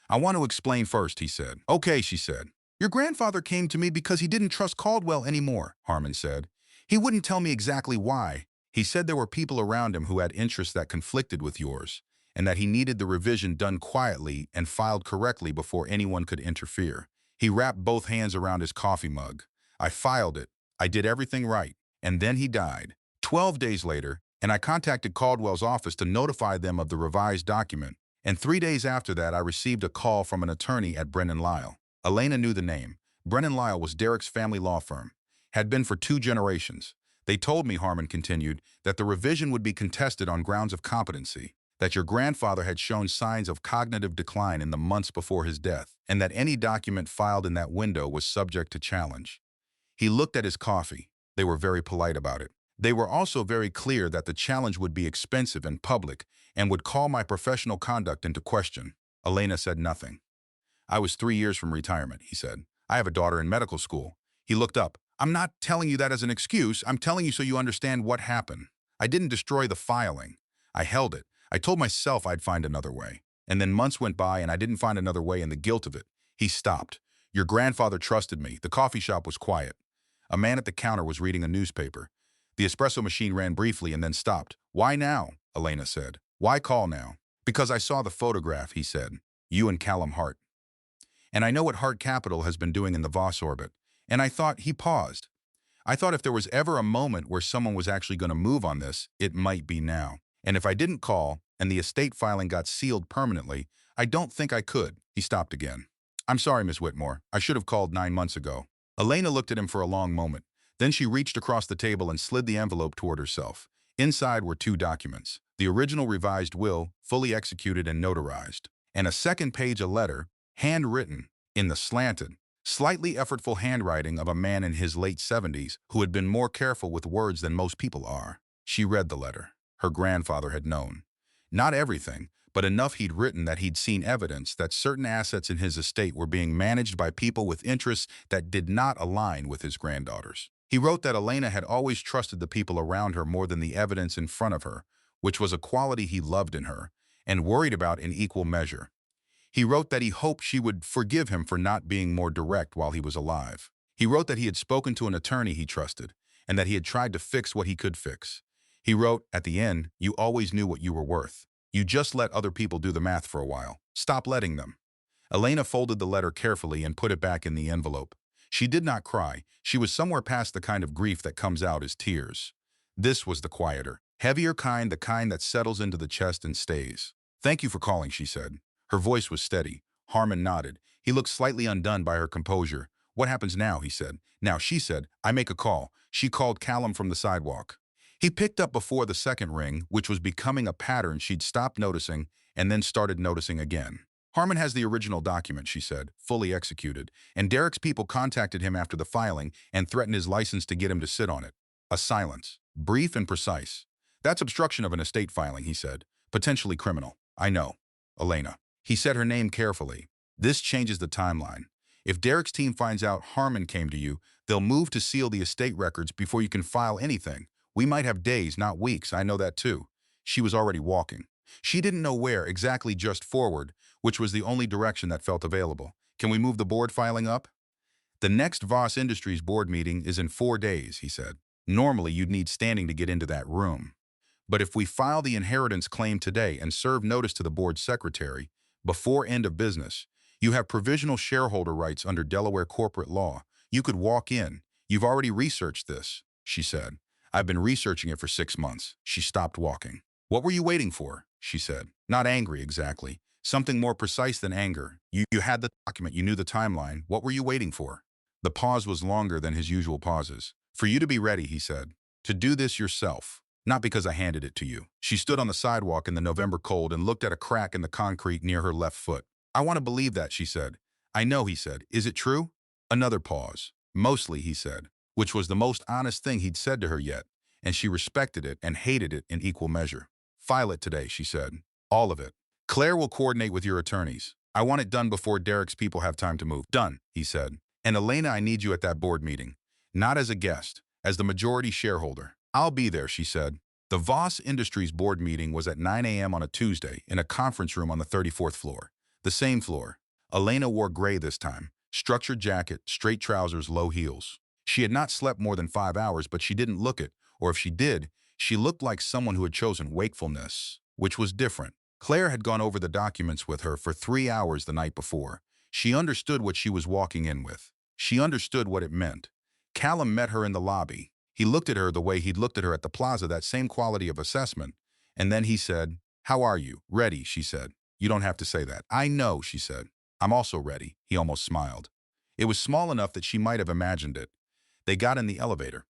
S1: I want to explain first, he said. Okay, she said. Your grandfather came to me because he didn't trust Caldwell anymore, Harmon said. He wouldn't tell me exactly why. He said there were people around him who had interests that conflicted with yours, and that he needed the revision done quietly and filed correctly before anyone could interfere. He wrapped both hands around his coffee mug. I filed it. I did everything right. And then he died. 12 days later, and I contacted Caldwell's office to notify them of the revised document. And 3 days after that, I received a call from an attorney at Brennan Lyle. Elena knew the name. Brennan Lyle was Derek's family law firm. Had been for 2 generations. They told me, Harmon continued, that the revision would be contested on grounds of competency, that your grandfather had shown signs of cognitive decline in the months before his death, and that any document filed in that window was subject to challenge. He looked at his coffee. They were very polite about it. They were also very clear that the challenge would be expensive and public and would call my professional conduct into question. Elena said nothing. I was 3 years from retirement, he said. I have a daughter in medical school. He looked up. I'm not telling you that as an excuse. I'm telling you so you understand what happened. I didn't destroy the filing. I held it. I told myself I'd find another way. And then months went by and I didn't find another way, and the guilt of it. He stopped. Your grandfather trusted me. The coffee shop was quiet. A man at the counter was reading a newspaper. The espresso machine ran briefly and then stopped. Why now? Elena said. Why call now? Because I saw the photograph, he said. You and Callum Hart. And I know what Hart Capital has been doing in the Voss orbit. And I thought, he paused. I thought if there was ever a moment where someone was actually going to move on this, it might be now. And if I didn't call, and the estate filing got sealed permanently, I don't think I could. He stopped again. I'm sorry, Miss Whitmore. I should have called 9 months ago. Elena looked at him for a long moment. Then she reached across the table and slid the envelope toward herself. Inside were 2 documents. The original revised will, fully executed and notarized. And a second page a letter, handwritten, in the slanted, slightly effortful handwriting of a man in his late 70s who had been more careful with words than most people are. She read the letter. Her grandfather had known. Not everything, but enough he'd written that he'd seen evidence that certain assets in his estate were being managed by people with interests that did not align with his granddaughters. He wrote that Elena had always trusted the people around her more than the evidence in front of her, which was a quality he loved in her, and worried about in equal measure. He wrote that he hoped she would forgive him for not being more direct while he was alive. He wrote that he had spoken to an attorney he trusted, and that he had tried to fix what he could fix. He wrote, at the end, you always knew what you were worth. You just let other people do the math for a while. Stop letting them. Elena folded the letter carefully and put it back in the envelope. She did not cry. She was somewhere past the kind of grief that comes out as tears. This was the quieter, heavier kind, the kind that settles into the chest and stays. Thank you for calling, she said. Her voice was steady. Harmon nodded. He looked slightly undone by her composure. What happens now, he said. Now, she said, I make a call. She called Callum from the sidewalk. He picked up before the second ring, which was becoming a pattern she'd stopped noticing and then started noticing again. Harmon has the original document, she said, fully executed, and Derek's people contacted him after the filing and threatened his license to get him to sit on it. A silence, brief and precise. That's obstruction of an estate filing, he said. Potentially criminal. I know. Elena. He said her name carefully. This changes the timeline. If Derek's team finds out Harmon came to you, they'll move to seal the estate records before you can file anything. We might have days, not weeks. I know that too. She was already walking. She didn't know where, exactly, just forward, which was the only direction that felt available. Can we move the board filing up? The next Voss Industries board meeting is in 4 days, he said. Normally, you'd need standing to get into that room. But if we file the inheritance claim today and serve notice to the board secretary, before end of business, you have provisional shareholder rights under Delaware corporate law. You could walk in. You've already researched this, she said. I've been researching it for 6 months. She stopped walking. What were you waiting for? She said. Not angry, exactly. Something more precise than anger. You had the document. You knew the timeline. What were you waiting for? The pause was longer than his usual pauses. For you to be ready, he said. To do this yourself. Not because I handed it to you. She stood on the sidewalk in the November cold and looked at a crack in the concrete near her left foot. I want to believe that, she said. I know, he said. Is it true? Another pause. Mostly, he said, which was the most honest thing he'd said to her yet, and she respected it and hated it in equal measure. File it today, she said. All of it. Claire will coordinate with your attorneys. I want it done before Derek's people have time to move. Done, he said. And Elena, I need you at that board meeting. Not as a guest, as the majority shareholder. I'll be there, she said. The Voss Industries board meeting was at 9 a.m. on a Tuesday in a conference room on the 34th floor. The same floor. Elena wore gray this time. Structured jacket, straight trousers, low heels. She had not slept more than 5 hours, but she didn't look it, or if she did, she looked like someone who had chosen wakefulness, which was different. Claire had gone over the documents with her for 3 hours the night before. She understood what she was walking in with. She understood what it meant. Callum met her in the lobby. He looked at her the way he'd looked at her at the plaza, that same quality of assessment. And then he said, "How are you?" "Ready," she said. "You don't have to say that." "I know," she said. "I'm also ready." He almost smiled. It was small enough that she might have imagined it. They got in the elevator.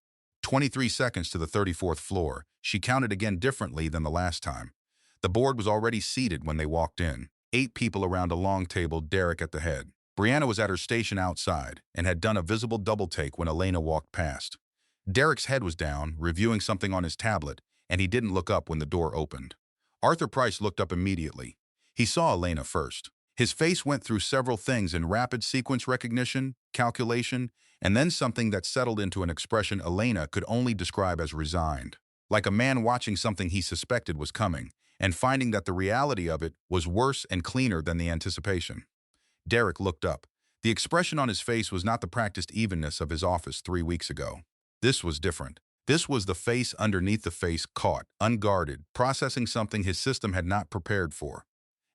S1: 23 seconds to the 34th floor. She counted again differently than the last time. The board was already seated when they walked in. 8 people around a long table, Derek at the head. Brianna was at her station outside and had done a visible double-take when Elena walked past. Derek's head was down, reviewing something on his tablet, and he didn't look up when the door opened. Arthur Price looked up immediately. He saw Elena first. His face went through several things in rapid sequence recognition, calculation, and then something that settled into an expression Elena could only describe as resigned. Like a man watching something he suspected was coming, and finding that the reality of it was worse and cleaner than the anticipation. Derek looked up. The expression on his face was not the practiced evenness of his office 3 weeks ago. This was different. This was the face underneath the face, caught, unguarded, processing something his system had not prepared for.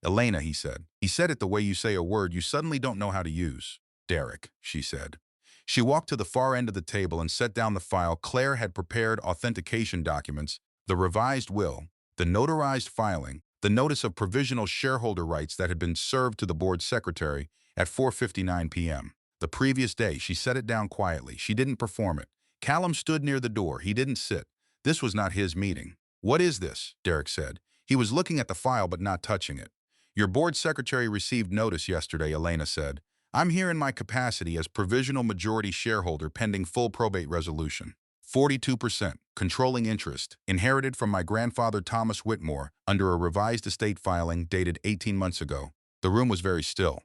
S1: Elena, he said. He said it the way you say a word you suddenly don't know how to use. Derek, she said. She walked to the far end of the table and set down the file. Claire had prepared authentication documents, the revised will, the notarized filing, the notice of provisional shareholder rights that had been served to the board secretary at 4:59 p.m. The previous day. She set it down quietly. She didn't perform it. Callum stood near the door. He didn't sit. This was not his meeting. What is this? Derek said. He was looking at the file but not touching it. Your board secretary received notice yesterday, Elena said. I'm here in my capacity as provisional majority shareholder pending full probate resolution. 42%, controlling interest, inherited from my grandfather Thomas Whitmore under a revised estate filing dated 18 months ago. The room was very still.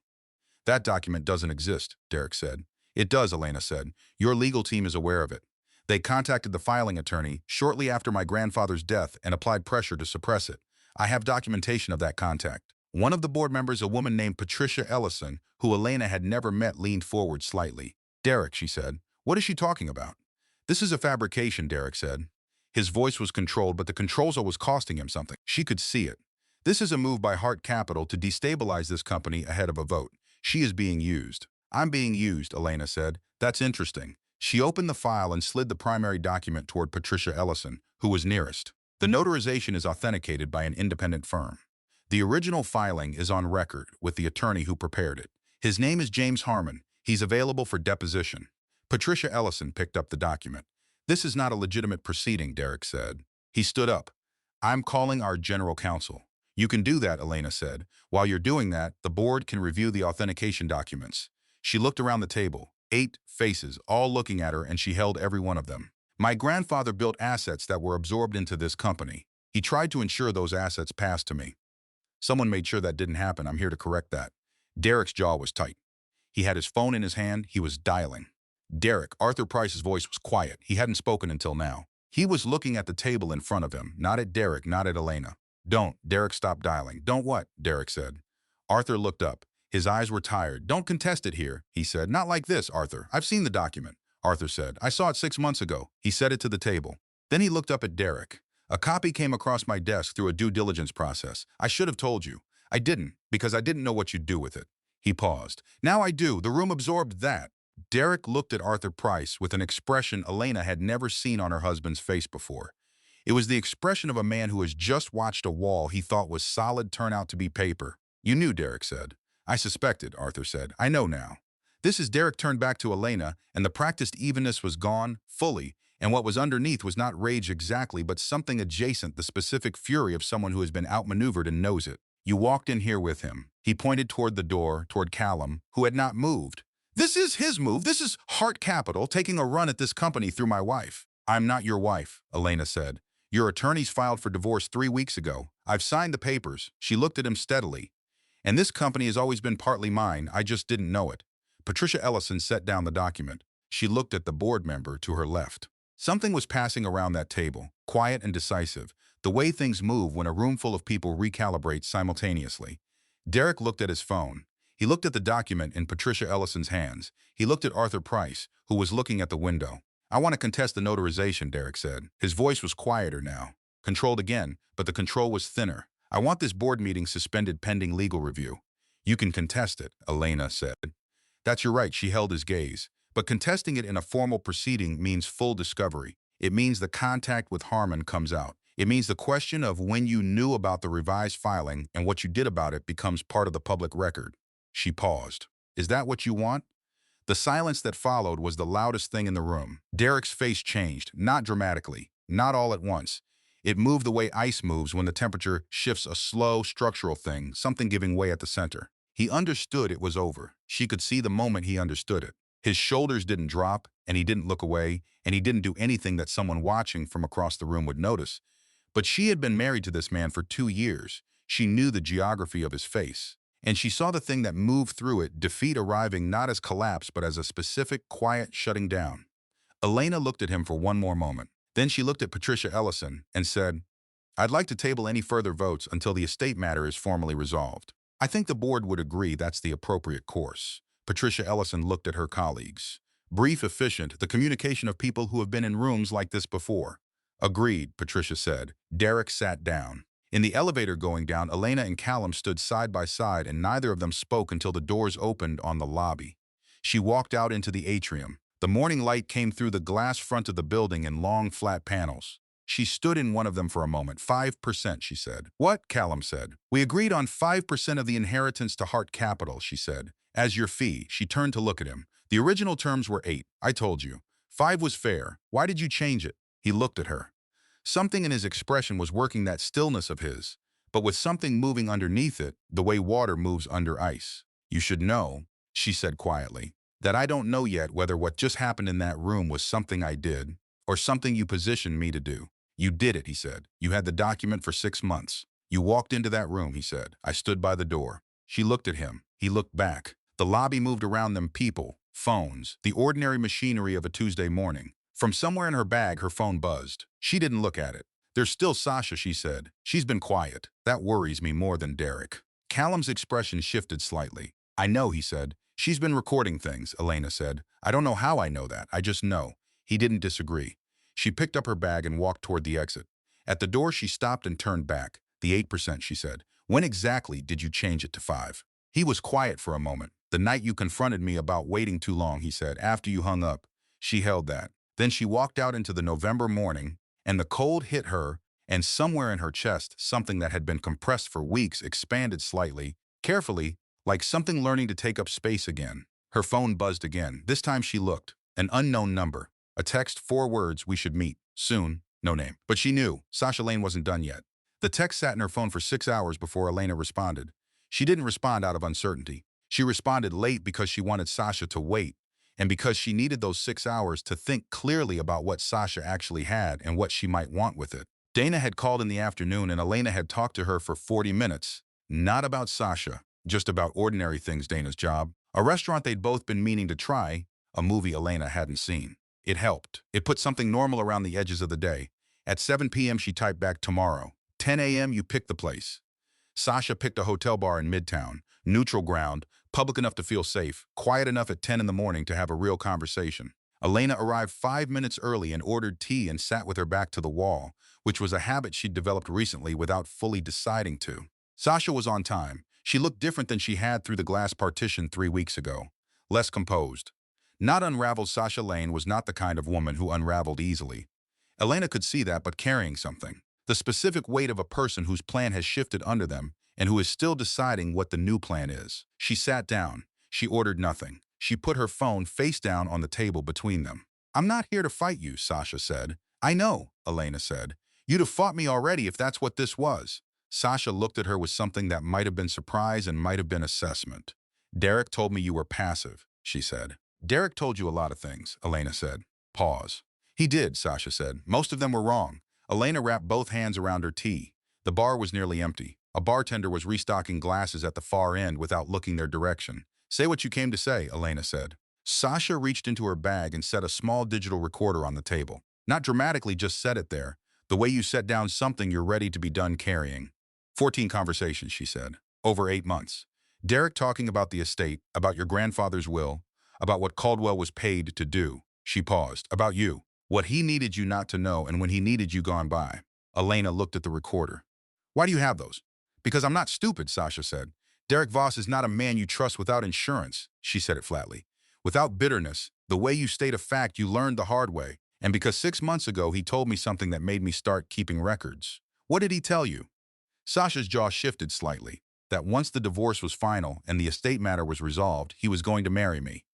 S1: That document doesn't exist, Derek said. It does, Elena said. Your legal team is aware of it. They contacted the filing attorney shortly after my grandfather's death and applied pressure to suppress it. I have documentation of that contact. One of the board members, a woman named Patricia Ellison, who Elena had never met, leaned forward slightly. Derek, she said, what is she talking about? This is a fabrication, Derek said. His voice was controlled, but the controls was costing him something. She could see it. This is a move by Hart Capital to destabilize this company ahead of a vote. She is being used. I'm being used, Elena said. That's interesting. She opened the file and slid the primary document toward Patricia Ellison, who was nearest. The notarization is authenticated by an independent firm. The original filing is on record with the attorney who prepared it. His name is James Harmon. He's available for deposition. Patricia Ellison picked up the document. This is not a legitimate proceeding, Derek said. He stood up. I'm calling our general counsel. You can do that, Elena said. While you're doing that, the board can review the authentication documents. She looked around the table. 8 faces, all looking at her, and she held every one of them. My grandfather built assets that were absorbed into this company. He tried to ensure those assets passed to me. Someone made sure that didn't happen. I'm here to correct that. Derek's jaw was tight. He had his phone in his hand. He was dialing. Derek, Arthur Price's voice was quiet. He hadn't spoken until now. He was looking at the table in front of him, not at Derek, not at Elena. Don't. Derek stopped dialing. Don't what? Derek said. Arthur looked up. His eyes were tired. Don't contest it here, he said. Not like this, Arthur. I've seen the document. Arthur said. I saw it 6 months ago. He set it to the table. Then he looked up at Derek. A copy came across my desk through a due diligence process. I should have told you. I didn't, because I didn't know what you'd do with it. He paused. Now I do. The room absorbed that. Derek looked at Arthur Price with an expression Elena had never seen on her husband's face before. It was the expression of a man who has just watched a wall he thought was solid turn out to be paper. You knew, Derek said. I suspected, Arthur said. I know now. This is Derek turned back to Elena, and the practiced evenness was gone, fully, and what was underneath was not rage exactly, but something adjacent, the specific fury of someone who has been outmaneuvered and knows it. You walked in here with him. He pointed toward the door, toward Callum, who had not moved. This is his move. This is Hart Capital taking a run at this company through my wife. I'm not your wife, Elena said. Your attorneys filed for divorce 3 weeks ago. I've signed the papers. She looked at him steadily. And this company has always been partly mine. I just didn't know it. Patricia Ellison set down the document. She looked at the board member to her left. Something was passing around that table, quiet and decisive, the way things move when a room full of people recalibrate simultaneously. Derek looked at his phone. He looked at the document in Patricia Ellison's hands. He looked at Arthur Price, who was looking at the window. I want to contest the notarization, Derek said. His voice was quieter now. Controlled again, but the control was thinner. I want this board meeting suspended pending legal review. You can contest it, Elena said. That's your right, she held his gaze. But contesting it in a formal proceeding means full discovery. It means the contact with Harmon comes out. It means the question of when you knew about the revised filing and what you did about it becomes part of the public record. She paused. Is that what you want? The silence that followed was the loudest thing in the room. Derek's face changed, not dramatically, not all at once. It moved the way ice moves when the temperature shifts, a slow, structural thing, something giving way at the center. He understood it was over. She could see the moment he understood it. His shoulders didn't drop, and he didn't look away, and he didn't do anything that someone watching from across the room would notice. But she had been married to this man for 2 years. She knew the geography of his face. And she saw the thing that moved through it, defeat arriving not as collapse but as a specific, quiet shutting down. Elena looked at him for one more moment. Then she looked at Patricia Ellison and said, "I'd like to table any further votes until the estate matter is formally resolved. I think the board would agree that's the appropriate course." Patricia Ellison looked at her colleagues. "Brief, efficient, the communication of people who have been in rooms like this before." "Agreed," Patricia said. Derek sat down. In the elevator going down, Elena and Callum stood side by side, and neither of them spoke until the doors opened on the lobby. She walked out into the atrium. The morning light came through the glass front of the building in long, flat panels. She stood in one of them for a moment. 5%, she said. "What?" Callum said. "We agreed on 5% of the inheritance to Hart Capital," she said. "As your fee." She turned to look at him. "The original terms were 8. I told you. 5 was fair. Why did you change it?" He looked at her. Something in his expression was working that stillness of his, but with something moving underneath it, the way water moves under ice. "You should know," she said quietly, "that I don't know yet whether what just happened in that room was something I did or something you positioned me to do." "You did it," he said. "You had the document for 6 months. You walked into that room," he said. "I stood by the door." She looked at him. He looked back. The lobby moved around them, people, phones, the ordinary machinery of a Tuesday morning. From somewhere in her bag, her phone buzzed. She didn't look at it. "There's still Sasha," she said. "She's been quiet. That worries me more than Derek." Callum's expression shifted slightly. "I know," he said. "She's been recording things," Elena said. "I don't know how I know that. I just know." He didn't disagree. She picked up her bag and walked toward the exit. At the door, she stopped and turned back. "The 8%, she said. "When exactly did you change it to 5? He was quiet for a moment. "The night you confronted me about waiting too long," he said, "after you hung up." She held that. Then she walked out into the November morning, and the cold hit her, and somewhere in her chest, something that had been compressed for weeks expanded slightly, carefully, like something learning to take up space again. Her phone buzzed again. This time she looked. An unknown number. A text, 4 words: "We should meet. Soon." No name. But she knew. Sasha Lane wasn't done yet. The text sat in her phone for 6 hours before Elena responded. She didn't respond out of uncertainty. She responded late because she wanted Sasha to wait, and because she needed those 6 hours to think clearly about what Sasha actually had and what she might want with it. Dana had called in the afternoon, and Elena had talked to her for 40 minutes. Not about Sasha, just about ordinary things. Dana's job, a restaurant they'd both been meaning to try, a movie Elena hadn't seen. It helped. It put something normal around the edges of the day. At 7 p.m. she typed back, "Tomorrow. 10 a.m. you pick the place." Sasha picked a hotel bar in Midtown, neutral ground, public enough to feel safe, quiet enough at 10 in the morning to have a real conversation. Elena arrived 5 minutes early and ordered tea and sat with her back to the wall, which was a habit she'd developed recently without fully deciding to. Sasha was on time. She looked different than she had through the glass partition 3 weeks ago. Less composed. Not unraveled. Sasha Lane was not the kind of woman who unraveled easily. Elena could see that, but carrying something. The specific weight of a person whose plan has shifted under them and who is still deciding what the new plan is. She sat down. She ordered nothing. She put her phone face down on the table between them. "I'm not here to fight you," Sasha said. "I know," Elena said. "You'd have fought me already if that's what this was." Sasha looked at her with something that might have been surprise and might have been assessment. "Derek told me you were passive," she said. "Derek told you a lot of things," Elena said. Pause. "He did," Sasha said. "Most of them were wrong." Elena wrapped both hands around her tea. The bar was nearly empty. A bartender was restocking glasses at the far end without looking their direction. "Say what you came to say," Elena said. Sasha reached into her bag and set a small digital recorder on the table. Not dramatically, just set it there, the way you set down something you're ready to be done carrying. 14 conversations, she said. Over 8 months. Derek talking about the estate, about your grandfather's will, about what Caldwell was paid to do. She paused. About you. What he needed you not to know and when he needed you gone by. Elena looked at the recorder. "Why do you have those?" "Because I'm not stupid," Sasha said. "Derek Voss is not a man you trust without insurance," she said it flatly. "Without bitterness, the way you state a fact you learned the hard way. And because 6 months ago he told me something that made me start keeping records." "What did he tell you?" Sasha's jaw shifted slightly. That once the divorce was final and the estate matter was resolved, he was going to marry me.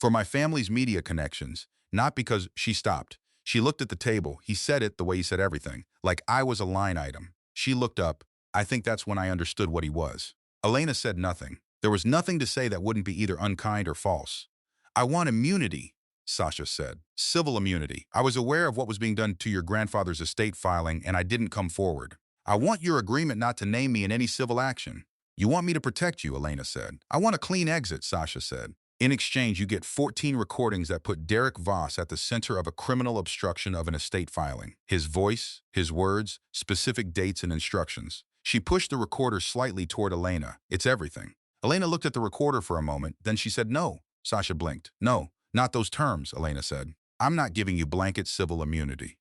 S1: For my family's media connections, not because she stopped. She looked at the table. He said it the way he said everything, like I was a line item. She looked up. I think that's when I understood what he was. Elena said nothing. There was nothing to say that wouldn't be either unkind or false. I want immunity, Sasha said. Civil immunity. I was aware of what was being done to your grandfather's estate filing, and I didn't come forward. I want your agreement not to name me in any civil action. You want me to protect you, Elena said. I want a clean exit, Sasha said. In exchange, you get 14 recordings that put Derek Voss at the center of a criminal obstruction of an estate filing. His voice, his words, specific dates and instructions. She pushed the recorder slightly toward Elena. It's everything. Elena looked at the recorder for a moment, then she said no. Sasha blinked. No, not those terms, Elena said. I'm not giving you blanket civil immunity.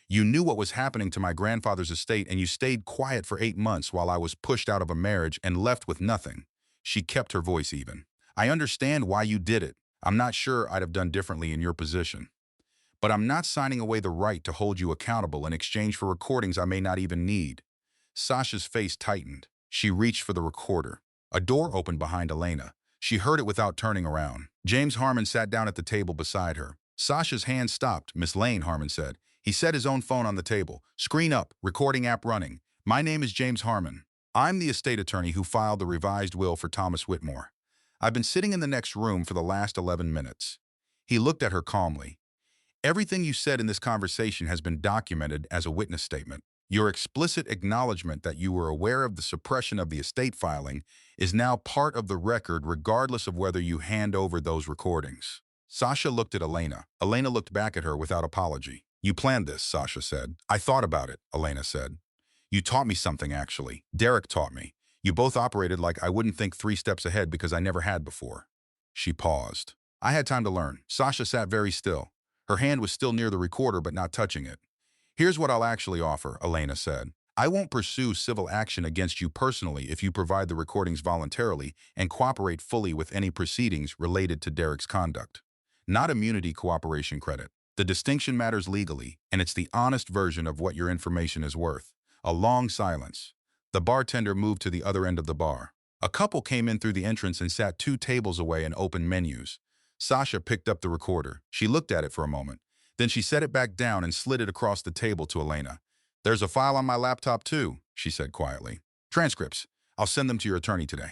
S1: You knew what was happening to my grandfather's estate and you stayed quiet for 8 months while I was pushed out of a marriage and left with nothing. She kept her voice even. I understand why you did it. I'm not sure I'd have done differently in your position. But I'm not signing away the right to hold you accountable in exchange for recordings I may not even need. Sasha's face tightened. She reached for the recorder. A door opened behind Elena. She heard it without turning around. James Harmon sat down at the table beside her. Sasha's hand stopped. Miss Lane, Harmon said. He set his own phone on the table. Screen up, recording app running. My name is James Harmon. I'm the estate attorney who filed the revised will for Thomas Whitmore. I've been sitting in the next room for the last 11 minutes. He looked at her calmly. Everything you said in this conversation has been documented as a witness statement. Your explicit acknowledgement that you were aware of the suppression of the estate filing is now part of the record regardless of whether you hand over those recordings. Sasha looked at Elena. Elena looked back at her without apology. You planned this, Sasha said. I thought about it, Elena said. You taught me something, actually. Derek taught me. You both operated like I wouldn't think 3 steps ahead because I never had before. She paused. I had time to learn. Sasha sat very still. Her hand was still near the recorder but not touching it. Here's what I'll actually offer, Elena said. I won't pursue civil action against you personally if you provide the recordings voluntarily and cooperate fully with any proceedings related to Derek's conduct. Not immunity cooperation credit. The distinction matters legally, and it's the honest version of what your information is worth. A long silence. The bartender moved to the other end of the bar. A couple came in through the entrance and sat 2 tables away and opened menus. Sasha picked up the recorder. She looked at it for a moment. Then she set it back down and slid it across the table to Elena. There's a file on my laptop too, she said quietly. Transcripts. I'll send them to your attorney today.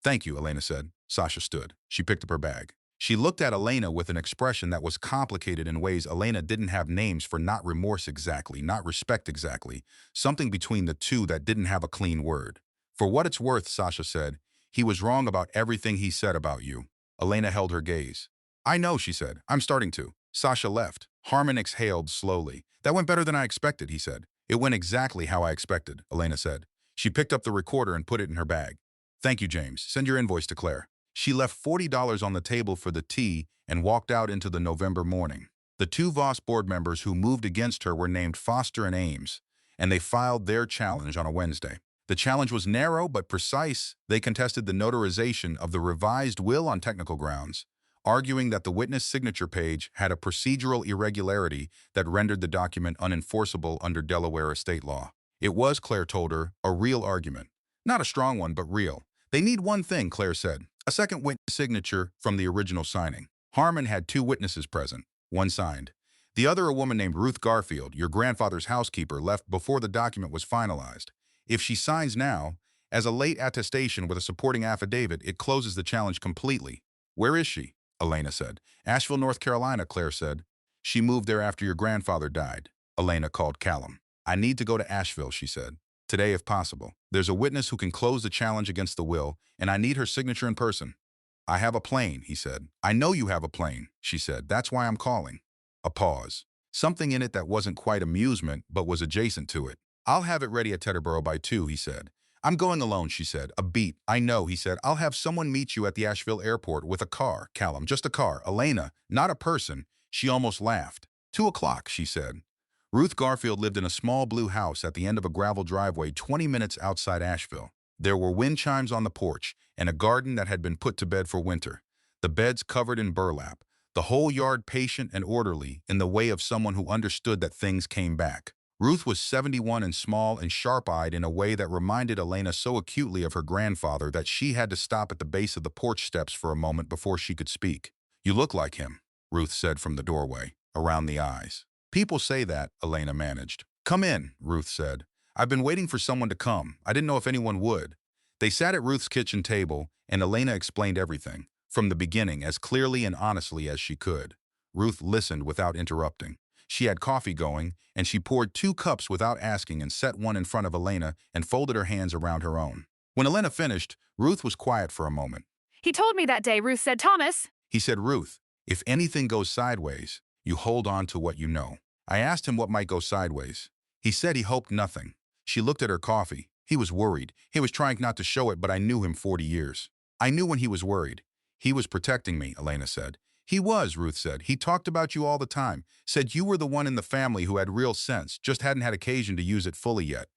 S1: Thank you, Elena said. Sasha stood. She picked up her bag. She looked at Elena with an expression that was complicated in ways Elena didn't have names for. Not remorse exactly, not respect exactly. Something between the two that didn't have a clean word. For what it's worth, Sasha said, he was wrong about everything he said about you. Elena held her gaze. I know, she said. I'm starting to. Sasha left. Harmon exhaled slowly. That went better than I expected, he said. It went exactly how I expected, Elena said. She picked up the recorder and put it in her bag. Thank you, James. Send your invoice to Claire. She left $40 on the table for the tea and walked out into the November morning. The 2 Voss board members who moved against her were named Foster and Ames, and they filed their challenge on a Wednesday. The challenge was narrow but precise. They contested the notarization of the revised will on technical grounds, arguing that the witness signature page had a procedural irregularity that rendered the document unenforceable under Delaware estate law. It was, Claire told her, a real argument. Not a strong one, but real. They need one thing, Claire said. A second witness signature from the original signing. Harmon had 2 witnesses present. One signed. The other a woman named Ruth Garfield, your grandfather's housekeeper, left before the document was finalized. If she signs now, as a late attestation with a supporting affidavit, it closes the challenge completely. Where is she? Elena said. Asheville, North Carolina, Claire said. She moved there after your grandfather died. Elena called Callum. I need to go to Asheville, she said. Today, if possible. There's a witness who can close the challenge against the will, and I need her signature in person. I have a plane, he said. I know you have a plane, she said. That's why I'm calling. A pause. Something in it that wasn't quite amusement, but was adjacent to it. I'll have it ready at Teterboro by 2, he said. I'm going alone, she said. A beat. I know, he said. I'll have someone meet you at the Asheville airport with a car, Callum. Just a car. Elena, not a person. She almost laughed. 2 o'clock, she said. Ruth Garfield lived in a small blue house at the end of a gravel driveway 20 minutes outside Asheville. There were wind chimes on the porch and a garden that had been put to bed for winter. The beds covered in burlap. The whole yard patient and orderly in the way of someone who understood that things came back. Ruth was 71 and small and sharp-eyed in a way that reminded Elena so acutely of her grandfather that she had to stop at the base of the porch steps for a moment before she could speak. You look like him, Ruth said from the doorway, around the eyes. People say that, Elena managed. Come in, Ruth said. I've been waiting for someone to come. I didn't know if anyone would. They sat at Ruth's kitchen table, and Elena explained everything, from the beginning as clearly and honestly as she could. Ruth listened without interrupting. She had coffee going, and she poured 2 cups without asking and set one in front of Elena and folded her hands around her own. When Elena finished, Ruth was quiet for a moment.
S2: He told me that day, Ruth said, Thomas.
S1: He said, Ruth, if anything goes sideways, you hold on to what you know. I asked him what might go sideways. He said he hoped nothing. She looked at her coffee. He was worried. He was trying not to show it, but I knew him 40 years. I knew when he was worried. He was protecting me, Elena said. He was, Ruth said. He talked about you all the time. Said you were the one in the family who had real sense, just hadn't had occasion to use it fully yet.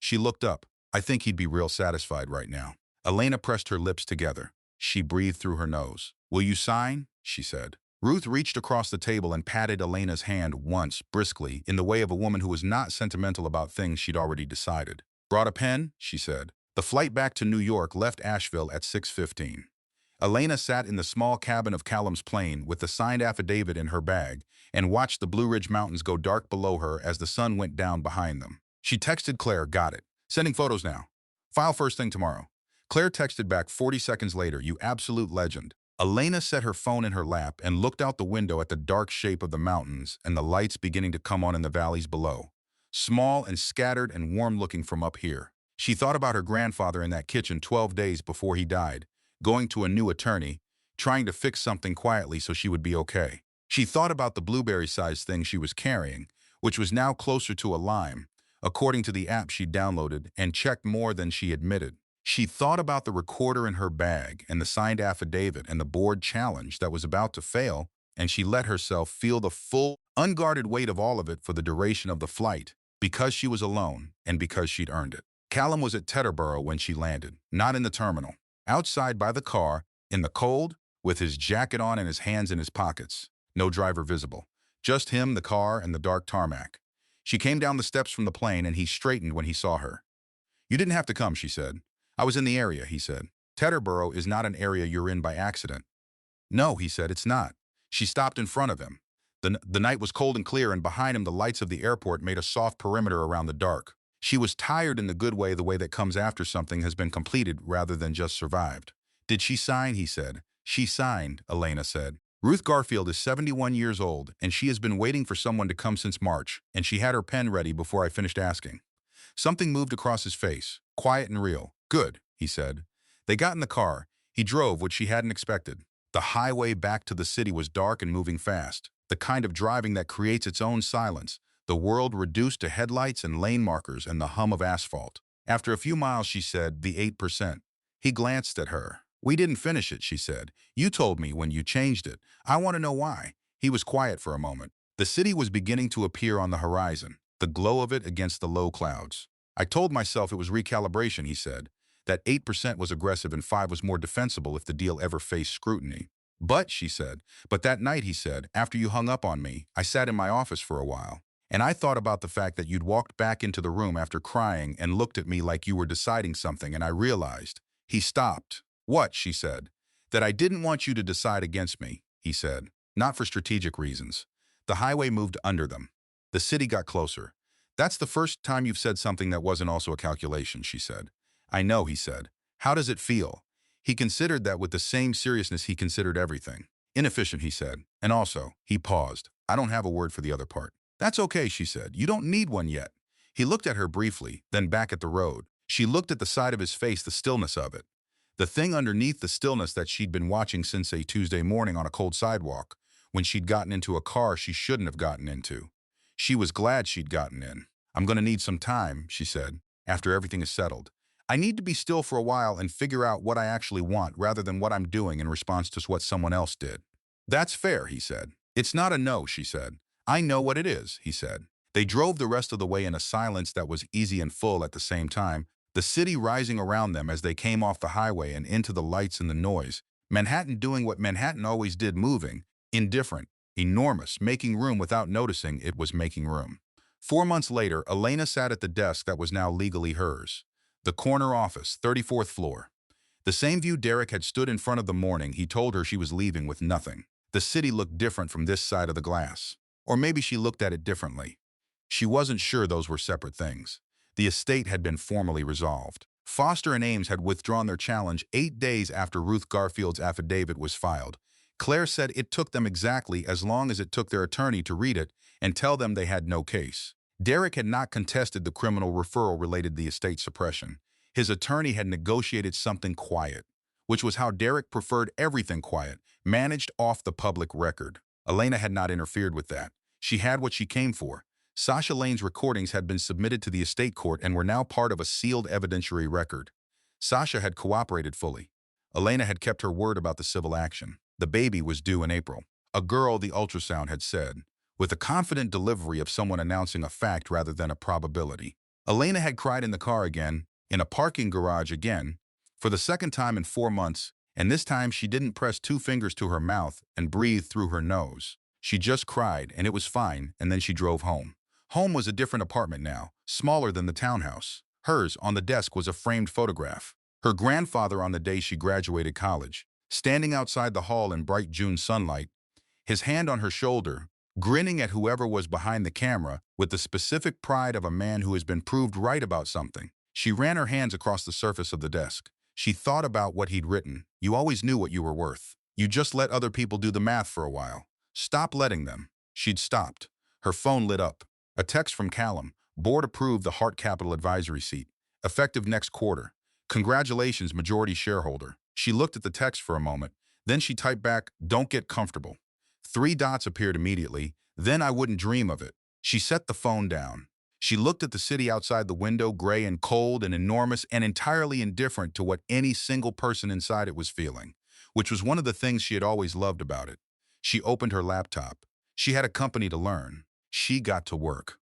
S1: She looked up. I think he'd be real satisfied right now. Elena pressed her lips together. She breathed through her nose. Will you sign? She said. Ruth reached across the table and patted Elena's hand once, briskly, in the way of a woman who was not sentimental about things she'd already decided. Brought a pen? She said. The flight back to New York left Asheville at 6:15. Elena sat in the small cabin of Callum's plane with the signed affidavit in her bag and watched the Blue Ridge Mountains go dark below her as the sun went down behind them. She texted Claire, got it. Sending photos now. File first thing tomorrow. Claire texted back 40 seconds later, you absolute legend. Elena set her phone in her lap and looked out the window at the dark shape of the mountains and the lights beginning to come on in the valleys below. Small and scattered and warm-looking from up here. She thought about her grandfather in that kitchen 12 days before he died, going to a new attorney, trying to fix something quietly so she would be okay. She thought about the blueberry-sized thing she was carrying, which was now closer to a lime, according to the app she downloaded and checked more than she admitted. She thought about the recorder in her bag and the signed affidavit and the board challenge that was about to fail, and she let herself feel the full, unguarded weight of all of it for the duration of the flight, because she was alone and because she'd earned it. Callum was at Teterboro when she landed, not in the terminal. Outside by the car, in the cold, with his jacket on and his hands in his pockets. No driver visible. Just him, the car, and the dark tarmac. She came down the steps from the plane and he straightened when he saw her. You didn't have to come, she said. I was in the area, he said. Teterboro is not an area you're in by accident. No, he said, it's not. She stopped in front of him. The night was cold and clear, and behind him the lights of the airport made a soft perimeter around the dark. She was tired in the good way, the way that comes after something has been completed rather than just survived. Did she sign, he said. She signed, Elena said. Ruth Garfield is 71 years old, and she has been waiting for someone to come since March, and she had her pen ready before I finished asking. Something moved across his face, quiet and real. Good, he said. They got in the car. He drove, which she hadn't expected. The highway back to the city was dark and moving fast, the kind of driving that creates its own silence, the world reduced to headlights and lane markers and the hum of asphalt. After a few miles, she said, the 8%. He glanced at her. We didn't finish it, she said. You told me when you changed it. I want to know why. He was quiet for a moment. The city was beginning to appear on the horizon, the glow of it against the low clouds. I told myself it was recalibration, he said. That 8% was aggressive and 5 was more defensible if the deal ever faced scrutiny. But, she said, but that night, he said, after you hung up on me, I sat in my office for a while. And I thought about the fact that you'd walked back into the room after crying and looked at me like you were deciding something, and I realized. He stopped. What? She said. That I didn't want you to decide against me, he said. Not for strategic reasons. The highway moved under them. The city got closer. That's the first time you've said something that wasn't also a calculation, she said. I know, he said. How does it feel? He considered that with the same seriousness he considered everything. Inefficient, he said. And also, he paused. I don't have a word for the other part. That's okay, she said. You don't need one yet. He looked at her briefly, then back at the road. She looked at the side of his face, the stillness of it. The thing underneath the stillness that she'd been watching since a Tuesday morning on a cold sidewalk, when she'd gotten into a car she shouldn't have gotten into. She was glad she'd gotten in. I'm going to need some time, she said, after everything is settled. I need to be still for a while and figure out what I actually want rather than what I'm doing in response to what someone else did. That's fair, he said. It's not a no, she said. I know what it is, he said. They drove the rest of the way in a silence that was easy and full at the same time, the city rising around them as they came off the highway and into the lights and the noise. Manhattan doing what Manhattan always did, moving, indifferent, enormous, making room without noticing it was making room. 4 months later, Elena sat at the desk that was now legally hers. The corner office, 34th floor. The same view Derek had stood in front of the morning he told her she was leaving with nothing. The city looked different from this side of the glass. Or maybe she looked at it differently. She wasn't sure those were separate things. The estate had been formally resolved. Foster and Ames had withdrawn their challenge 8 days after Ruth Garfield's affidavit was filed. Claire said it took them exactly as long as it took their attorney to read it and tell them they had no case. Derek had not contested the criminal referral related to the estate suppression. His attorney had negotiated something quiet, which was how Derek preferred everything quiet, managed off the public record. Elena had not interfered with that. She had what she came for. Sasha Lane's recordings had been submitted to the estate court and were now part of a sealed evidentiary record. Sasha had cooperated fully. Elena had kept her word about the civil action. The baby was due in April. A girl, the ultrasound had said, with a confident delivery of someone announcing a fact rather than a probability. Elena had cried in the car again, in a parking garage again, for the second time in 4 months, and this time she didn't press 2 fingers to her mouth and breathe through her nose. She just cried, and it was fine, and then she drove home. Home was a different apartment now, smaller than the townhouse. Hers, on the desk, was a framed photograph. Her grandfather on the day she graduated college, standing outside the hall in bright June sunlight, his hand on her shoulder, grinning at whoever was behind the camera with the specific pride of a man who has been proved right about something. She ran her hands across the surface of the desk. She thought about what he'd written. You always knew what you were worth. You just let other people do the math for a while. Stop letting them. She'd stopped. Her phone lit up. A text from Callum. Board approved the Hart Capital advisory seat. Effective next quarter. Congratulations, majority shareholder. She looked at the text for a moment. Then she typed back, don't get comfortable. 3 dots appeared immediately. Then I wouldn't dream of it. She set the phone down. She looked at the city outside the window, gray and cold and enormous and entirely indifferent to what any single person inside it was feeling, which was one of the things she had always loved about it. She opened her laptop. She had a company to learn. She got to work.